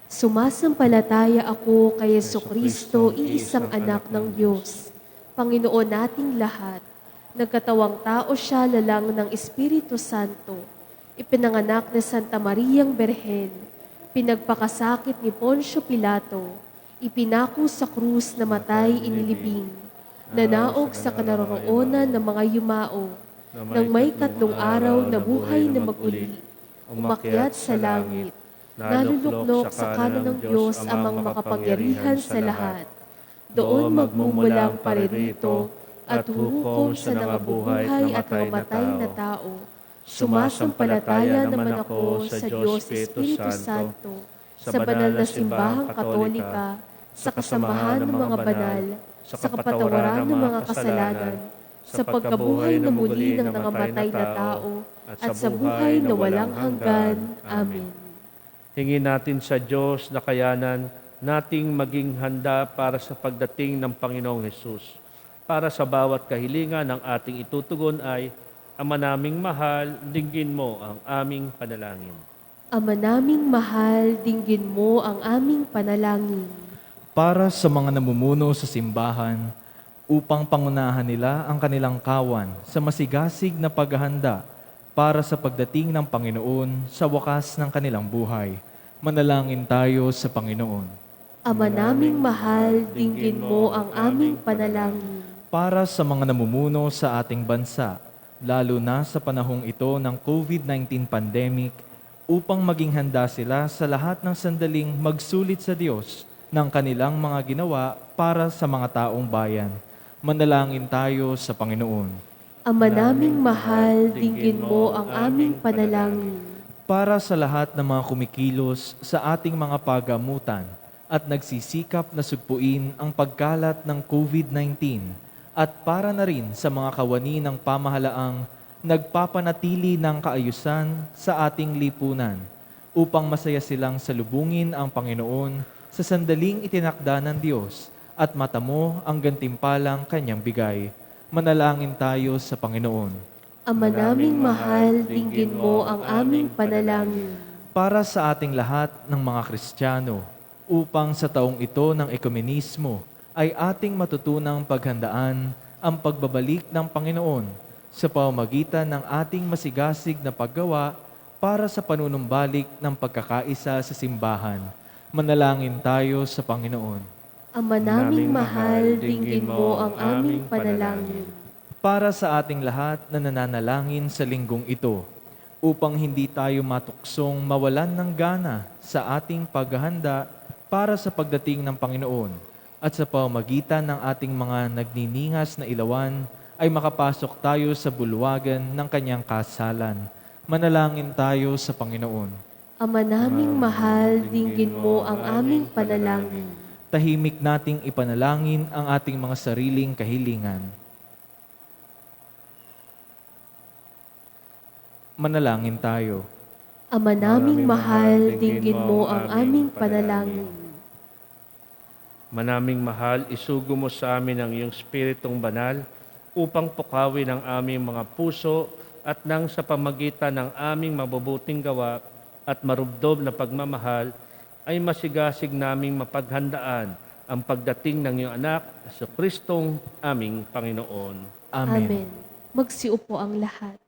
Sumasampalataya ako kay Jesucristo, iisang anak ng Diyos, Panginoon nating lahat. Nagkatawang tao siya lalang ng Espiritu Santo. Ipinanganak ni Santa Mariang Berhen. Pinagpakasakit ni Poncio Pilato. Ipinako sa krus na matay inilibing. Nanaog sa kanaroroonan ng mga yumao. Nang may 3 araw na buhay na maguli. Umakyat sa langit. Naluluklok sa kanan ng Diyos amang makapangyarihan sa lahat. Doon magmumulang paririto at huhukom sa nangabubuhay at nangamatay na tao. Sumasampalataya naman ako sa Diyos Espiritu Santo, sa banal na simbahang katolika, sa kasamahan ng mga banal, sa kapatawaran ng mga kasalanan, sa pagkabuhay na muli ng nangamatay na tao, at sa buhay na walang hanggan. Amen. hingin natin sa Diyos na kayanan nating maging handa para sa pagdating ng Panginoong Hesus. Para sa bawat kahilingan ng ating itutugon ay, Ama naming mahal, dinggin mo ang aming panalangin. Ama naming mahal, dinggin mo ang aming panalangin. Para sa mga namumuno sa simbahan, upang pangunahan nila ang kanilang kawan sa masigasig na paghahanda para sa pagdating ng Panginoon sa wakas ng kanilang buhay. Manalangin tayo sa Panginoon. Ama naming mahal, dinggin mo ang aming panalangin. Para sa mga namumuno sa ating bansa, lalo na sa panahong ito ng COVID-19 pandemic, upang maging handa sila sa lahat ng sandaling magsulit sa Diyos ng kanilang mga ginawa para sa mga taong bayan. Manalangin tayo sa Panginoon. Ama naming mahal, dinggin mo ang aming panalangin. Para sa lahat ng mga kumikilos sa ating mga pagamutan at nagsisikap na sugpuin ang pagkalat ng COVID-19, at para na rin sa mga kawani ng pamahalaang nagpapanatili ng kaayusan sa ating lipunan upang masaya silang salubungin ang Panginoon sa sandaling itinakda ng Diyos at matamo ang gantimpalang kanyang bigay. Manalangin tayo sa Panginoon. Ama naming mahal, dinggin mo ang aming panalangin. Para sa ating lahat ng mga Kristiyano, upang sa taong ito ng ekumenismo ay ating matutunang paghandaan ang pagbabalik ng Panginoon sa pamamagitan ng ating masigasig na paggawa para sa panunumbalik ng pagkakaisa sa simbahan. Manalangin tayo sa Panginoon. Ama naming mahal, dinggin mo ang aming panalangin. Para sa ating lahat na nananalangin sa linggong ito, upang hindi tayo matuksong mawalan ng gana sa ating paghahanda para sa pagdating ng Panginoon, at sa pamamagitan ng ating mga nagniningas na ilawan ay makapasok tayo sa bulwagan ng kanyang kasalan. Manalangin tayo sa Panginoon. Ama naming mahal, dinggin mo ang aming panalangin. Tahimik nating ipanalangin ang ating mga sariling kahilingan. Manalangin tayo. Ama naming mahal, dinggin mo ang aming panalangin. Manaming mahal, isugo mo sa amin ang iyong Spiritong Banal upang pukawin ang aming mga puso at nang sa pamagitan ng aming mabubuting gawa at marubdob na pagmamahal ay masigasig naming mapaghandaan ang pagdating ng iyong anak, sa Kristong aming Panginoon. Amen. Amen. Magsiupo ang lahat.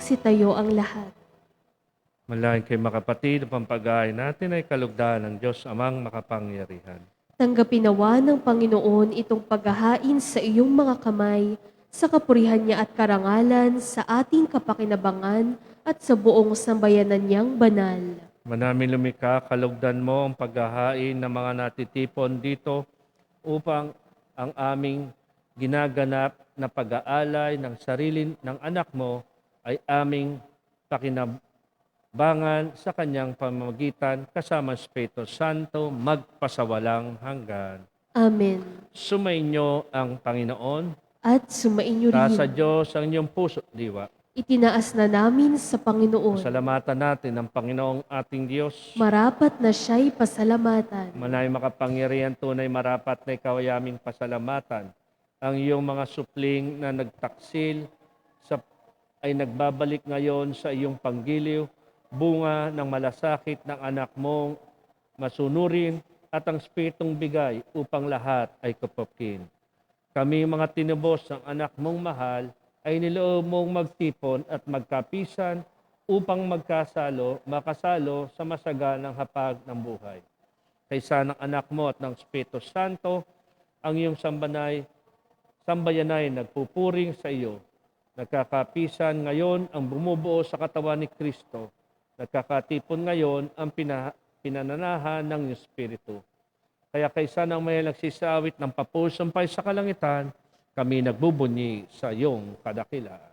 Magsitayo ang lahat. Manalangin kay mga kapatid, ang pampag-aay natin ay kalugdan ng Diyos amang makapangyarihan. Tanggapin nawa ng Panginoon itong paghahain sa iyong mga kamay, sa kapurihan niya at karangalan, sa ating kapakinabangan at sa buong sambayanan niyang banal. Manamin lumikha, kalugdan mo ang paghahain ng mga natitipon dito upang ang aming ginaganap na pag-aalay ng sarili ng anak mo ay aming pakinabangan sa kanyang pamamagitan kasama sa Espiritu Santo magpasawalang hanggan. Amen. Sumainyo ang Panginoon. At sumainyo Sa rin. Diyos ang inyong puso, diwa. Itinaas na namin sa Panginoon. Salamatan natin ang Panginoong ating Diyos. Marapat na siya'y pasalamatan. Manay makapangyarihan, tunay marapat na ikaw ay aming pasalamatan. Ang iyong mga supling na nagtaksil ay nagbabalik ngayon sa iyong panggiliw, bunga ng malasakit ng anak mong masunurin at ang Spiritong bigay upang lahat ay kapapkin. Kami mga tinubos ng anak mong mahal ay niloob mong magtipon at magkapisan upang makasalo sa masaganang hapag ng buhay. Kaysa ng anak mo at ng Espiritu Santo, ang iyong sambayanay nagpupuring sa iyo. Nagkakapisan ngayon ang bumubuo sa katawan ni Kristo. Nagkakatipon ngayon ang pinananahan ng Espiritu. Kaya kaysa ng may nagsisawit ng papusampay sa kalangitan, kami nagbubunyi sa iyong kadakilaan.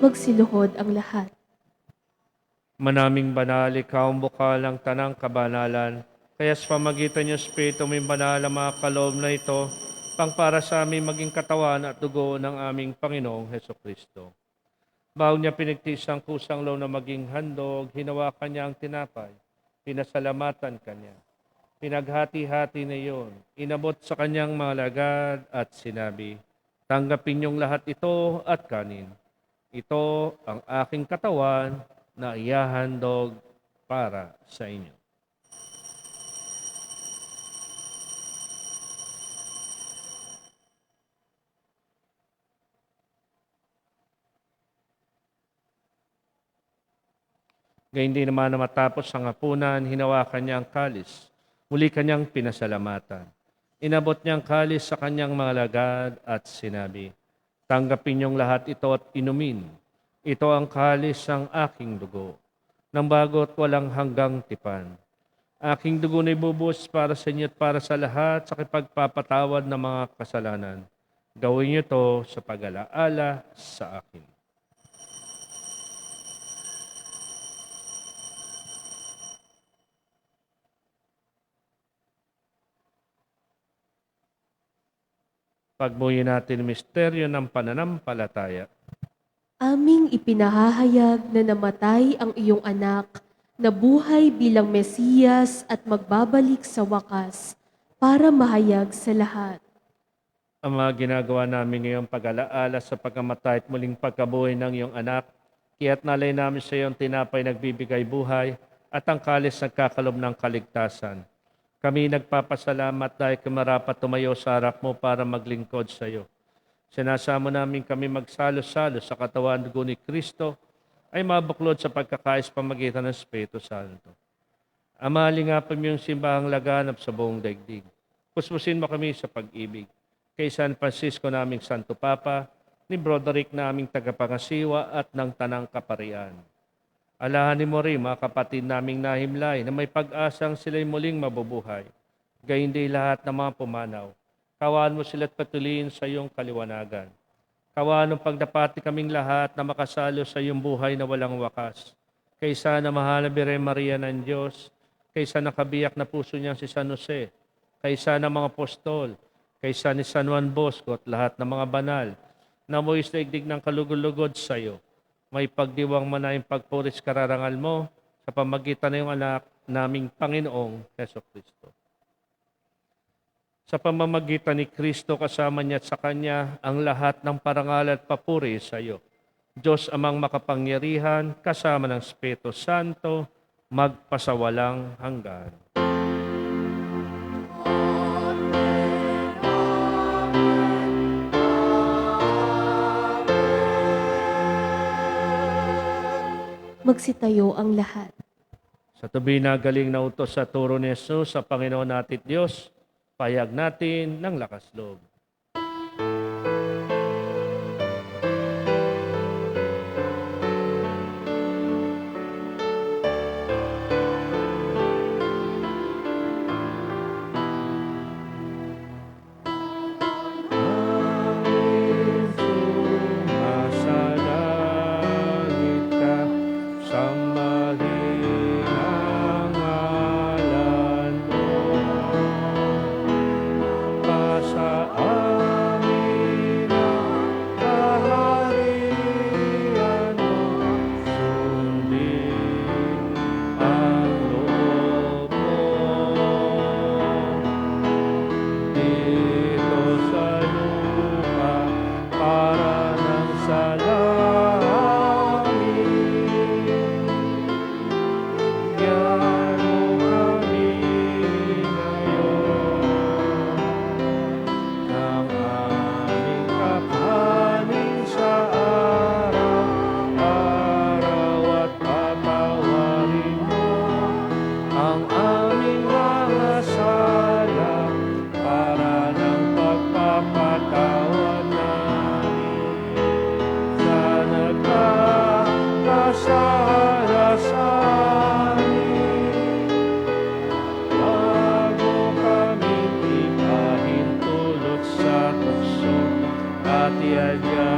Magsiluhod ang lahat. Manaming banal, ikaw ang bukal ng tanang kabanalan. Kaya sa pamagitan niyo, Espiritu, may banal ang mga kaloob na ito, pang para sa aming maging katawan at dugo ng aming Panginoong Heso Kristo. Bago niya pinigtis ang kusang law na maging handog, hinawakan niya ang tinapay, pinasalamatan kanya. Pinaghati-hati na iyon, inabot sa kanyang mga lagad at sinabi, tanggapin niyong lahat ito at kanin. Ito ang aking katawan na ihahandog para sa inyo. Gayun din naman na matapos ang hapunan, hinawakan niya ang kalis. Muli kanyang pinasalamatan. Inabot niya ang kalis sa kanyang mga lagad at sinabi, tanggapin niyong lahat ito at inumin. Ito ang kalis ng aking dugo, ng bago't walang hanggang tipan. Aking dugo na ibubuhos para sa inyo at para sa lahat sa kipagpapatawad ng mga kasalanan. Gawin niyo ito sa pag-alaala sa akin. Pagbuhin natin misteryo ng pananampalataya. Aming ipinahahayag na namatay ang iyong anak, na buhay bilang Mesiyas at magbabalik sa wakas para mahayag sa lahat. Ang mga ginagawa namin ngayong pag-alaala sa pagkamatay at muling pagkabuhay ng iyong anak, kaya't nalay namin sa iyong tinapay nagbibigay buhay at ang kalis nagkakalob ng kaligtasan. Kami nagpapasalamat dahil kumarapat tumayo sa harap mo para maglingkod sa iyo. Sinasamo namin kami magsalo-salo sa katawan at dugo ni Kristo ay mabuklod sa pagkakais pamagitan ng Espiritu Santo. Amali nga po yung simbahang laganap sa buong daigdig. Puspusin mo kami sa pag-ibig. Kay San Francisco naming Santo Papa, ni Broderick naming tagapangasiwa at ng Tanang Kaparian. Alahanin mo rin mga kapatid naming nahimlay na may pag-asang sila'y muling mabubuhay. Gayun din lahat ng mga pumanaw. Kawaan mo sila't patuloyin sa iyong kaliwanagan. Kawaan ng pagdapati kaming lahat na makasalo sa iyong buhay na walang wakas. Kaysa na mahal na Birhen Maria ng Diyos, kaysa nakabiyak na puso niyang si San Jose, kaysa ng mga apostol, kaysa ni San Juan Bosco at lahat ng mga banal, na mo'y daigdig ng kalugod-lugod sa iyo. may pagdiwang manayang pagpuris kararangal mo sa pamagitan ng anak naming Panginoong Heso Kristo. Sa pamamagitan ni Kristo kasama niya at sa Kanya ang lahat ng parangal at papuri sa iyo. Diyos amang makapangyarihan, kasama ng Espiritu Santo, magpasawalang hanggan. Magsitayo ang lahat. Sa tubi na galing na utos sa turo ni Jesus sa Panginoon natin Diyos, payag natin ng lakas loob. Sumasalangit ka, sambahin ang ngalan mo. Sa amin ang kaharian mo, sundin ang loob mo. Dito sa lupa, para nang sa langit. Bigyan mo kami ngayon ng aming kakanin sa araw-araw at patawarin mo ang aming mga sala para ng pagpapatawad namin sa nagkakasala sa amin. Wag mo kaming ipahintulot sa tukso at iadya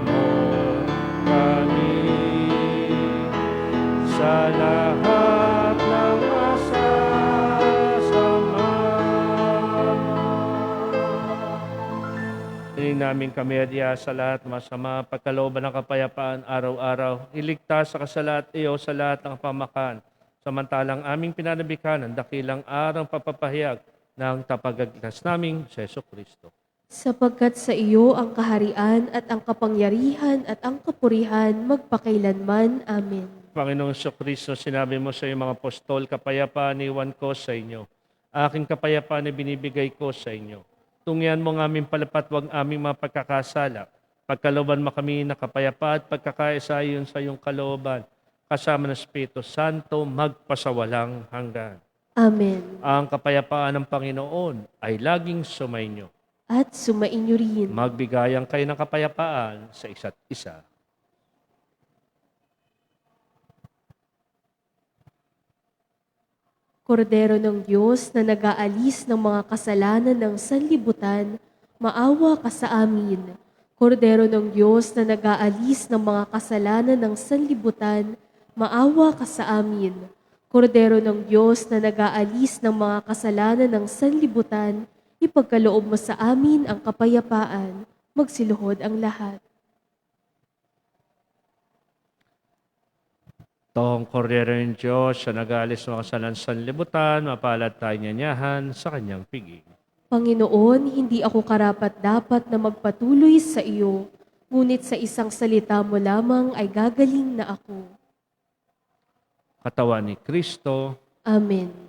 mo kami sa lahat ng masasama. Hiling namin kami adya sa lahat masama, pagkalooban ng kapayapaan araw-araw, iligtas sa kasala at iyo sa lahat ng pamakan. Samantalang aming pinanabikhan ang dakilang araw papapahayag ng tapagagligtas naming si Jesu Kristo. Sapagkat sa iyo ang kaharian at ang kapangyarihan at ang kapurihan magpakailanman. Amen. Panginoong Jesu Kristo, sinabi mo sa iyong mga apostol, kapayapaan iwan ko sa inyo. Aking kapayapaan ay binibigay ko sa inyo. Tungyan mo ang aming palapat, wag aming mga pagkakasala. Pagkalooban mo kami na kapayapaan at pagkakaisa ayon sa iyong kalooban. Kasama ng Espiritu Santo, magpasawalang hanggan. Amen. Ang kapayapaan ng Panginoon ay laging sumainyo. At sumainyo rin. Magbigayan kayo ng kapayapaan sa isa't isa. Kordero ng Diyos na nag-aalis ng mga kasalanan ng sanlibutan, maawa ka sa amin. Kordero ng Diyos na nag-aalis ng mga kasalanan ng sanlibutan, maawa ka sa amin. Kordero ng Diyos na nag-aalis ng mga kasalanan ng sanlibutan, ipagkaloob mo sa amin ang kapayapaan. Magsiluhod ang lahat. Tong kordero ng Diyos sa nag-aalis ng mga kasalanan sa sanlibutan, mapalad tayo niyanyahan sa kanyang piging. Panginoon, hindi ako karapat-dapat na magpatuloy sa iyo, ngunit sa isang salita mo lamang ay gagaling na ako. Katawan ni Kristo, Amen.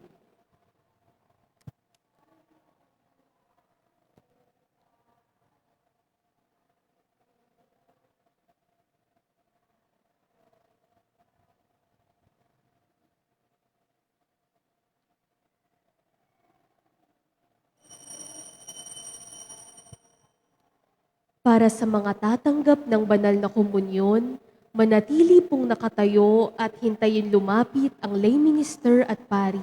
Para sa mga tatanggap ng banal na komunyon, manatili pong nakatayo at hintayin lumapit ang lay minister at pari.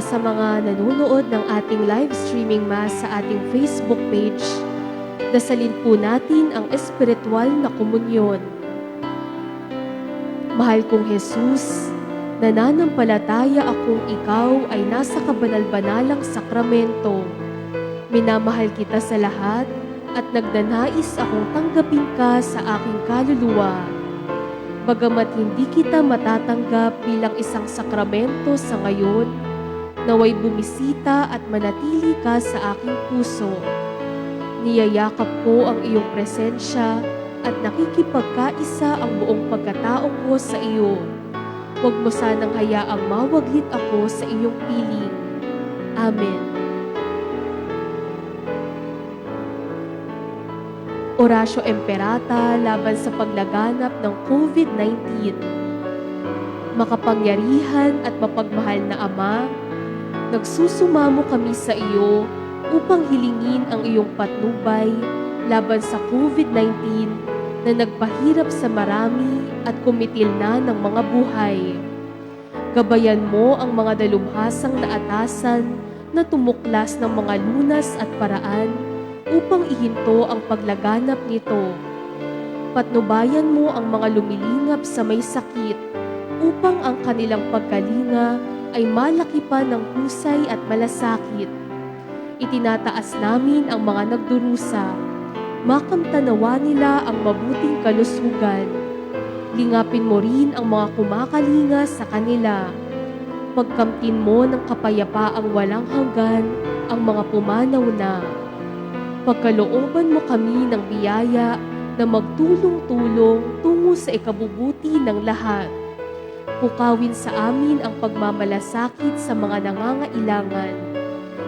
Para sa mga nanonood ng ating live streaming mass sa ating Facebook page, dasalin po natin ang espiritual na komunyon. Mahal kong Jesus, nananampalataya akong ikaw ay nasa kabanal-banalang sakramento. Minamahal kita sa lahat at nagdanais akong tanggapin ka sa aking kaluluwa. Bagamat hindi kita matatanggap bilang isang sakramento sa ngayon, naway bumisita at manatili ka sa aking puso. Niyayakap ko ang iyong presensya at nakikipagkaisa ang buong pagkatao ko sa iyo. Huwag mo sanang hayaang mawaglit ako sa iyong piling. Amen. Orasyo Imperata laban sa paglaganap ng COVID-19. Makapangyarihan at mapagmahal na Ama, nagsusumamo kami sa iyo upang hilingin ang iyong patnubay laban sa COVID-19 na nagpahirap sa marami at kumitil na ng mga buhay. Gabayan mo ang mga dalubhasang naatasan na tumuklas ng mga lunas at paraan upang ihinto ang paglaganap nito. Patnubayan mo ang mga lumilingap sa may sakit upang ang kanilang pagkalinga ay malaki pa ng husay at malasakit. Itinataas namin ang mga nagdurusa. Makamtanawa nila ang mabuting kalusugan. Lingapin mo rin ang mga kumakalinga sa kanila. Pagkamtin mo ng kapayapaang walang hanggan ang mga pumanaw na. Pagkalooban mo kami ng biyaya na magtulong-tulong tungo sa ikabubuti ng lahat. Pukawin sa amin ang pagmamalasakit sa mga nangangailangan.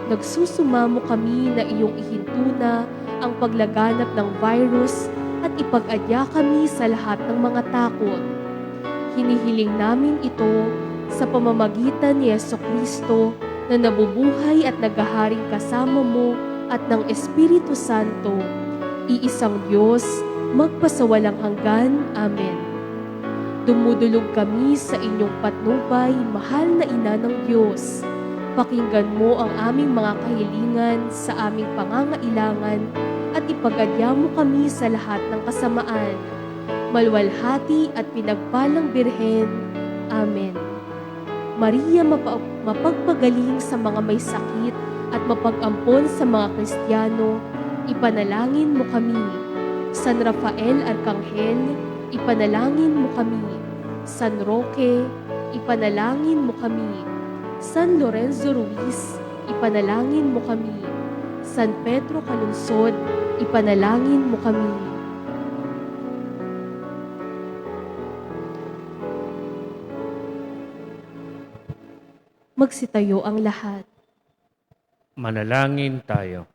Nagsusumamo kami na iyong ihintuna ang paglaganap ng virus at ipag-adya kami sa lahat ng mga takot. Hinihiling namin ito sa pamamagitan ni Jesucristo na nabubuhay at naghaharing kasama mo at ng Espiritu Santo, iisang Diyos, magpasawalang hanggan. Amen. Dumudulog kami sa inyong patnubay, mahal na Ina ng Diyos. Pakinggan mo ang aming mga kahilingan sa aming pangangailangan at ipag-adya mo kami sa lahat ng kasamaan. Malwalhati at pinagpalang Birhen. Amen. Maria, mapagpagaling sa mga may sakit at mapag-ampon sa mga Kristiyano, ipanalangin mo kami. San Rafael Arcangel, ipanalangin mo kami. San Roque, ipanalangin mo kami. San Lorenzo Ruiz, ipanalangin mo kami. San Pedro Calunsod, ipanalangin mo kami. Magsitayo ang lahat. Manalangin tayo.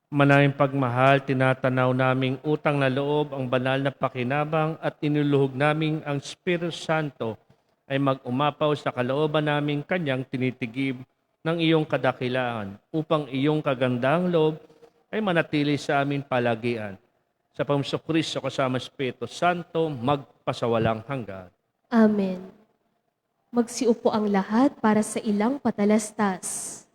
Manayang pagmahal, tinatanaw naming utang na loob ang banal na pakinabang at inuluhog naming ang Espiritu Santo ay mag-umapaw sa kalooban naming kanyang tinitigib ng iyong kadakilaan upang iyong kagandahang loob ay manatili sa amin palagian. Sa pamumuno Kristo kasama Espiritu Santo, magpasawalang hanggan. Amen. Magsiupo ang lahat para sa ilang patalastas.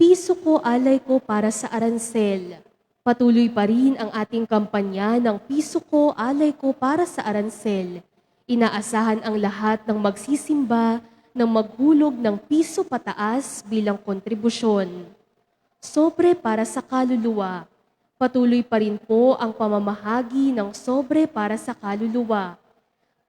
Piso ko, alay ko para sa aransel. Patuloy pa rin ang ating kampanya ng Piso ko, alay ko para sa aransel. Inaasahan ang lahat ng magsisimba ng maghulog ng piso pataas bilang kontribusyon. Sobre para sa kaluluwa. Patuloy pa rin po ang pamamahagi ng sobre para sa kaluluwa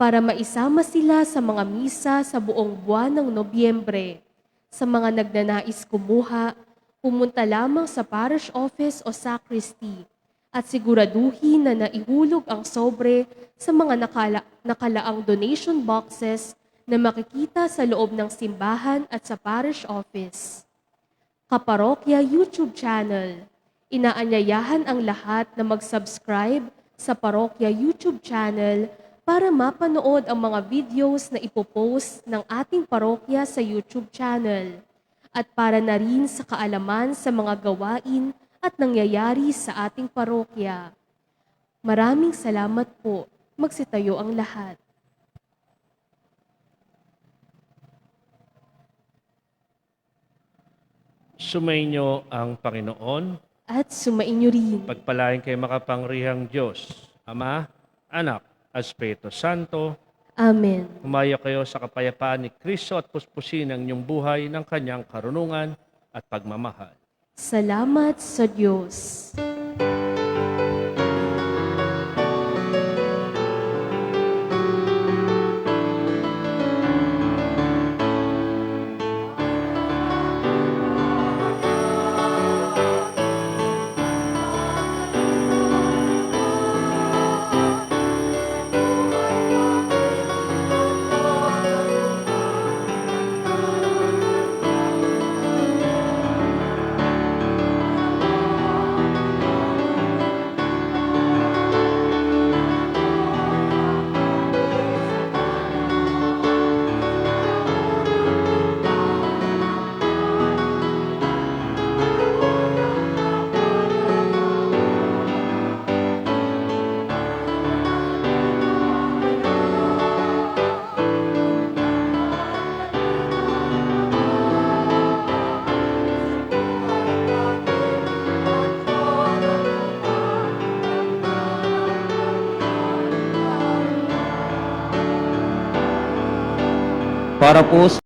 para maisama sila sa mga misa sa buong buwan ng Nobyembre. Sa mga nagnanais kumuha, pumunta lamang sa parish office o sacristy at siguraduhin na naihulog ang sobre sa mga nakalaang donation boxes na makikita sa loob ng simbahan at sa parish office. Kaparokya YouTube channel. Inaanyayahan ang lahat na mag-subscribe sa Parokya YouTube channel para mapanood ang mga videos na ipopost ng ating parokya sa YouTube channel at para na rin sa kaalaman sa mga gawain at nangyayari sa ating parokya. Maraming salamat po. Magsitayo ang lahat. Sumainyo ang Panginoon. At sumainyo rin. Pagpalain kay makapangyarihang Diyos, Ama, Anak, at Espiritu Santo. Amen. Humayo kayo sa kapayapaan ni Kristo at puspusin ang inyong buhay ng kanyang karunungan at pagmamahal. Salamat sa Diyos. Para po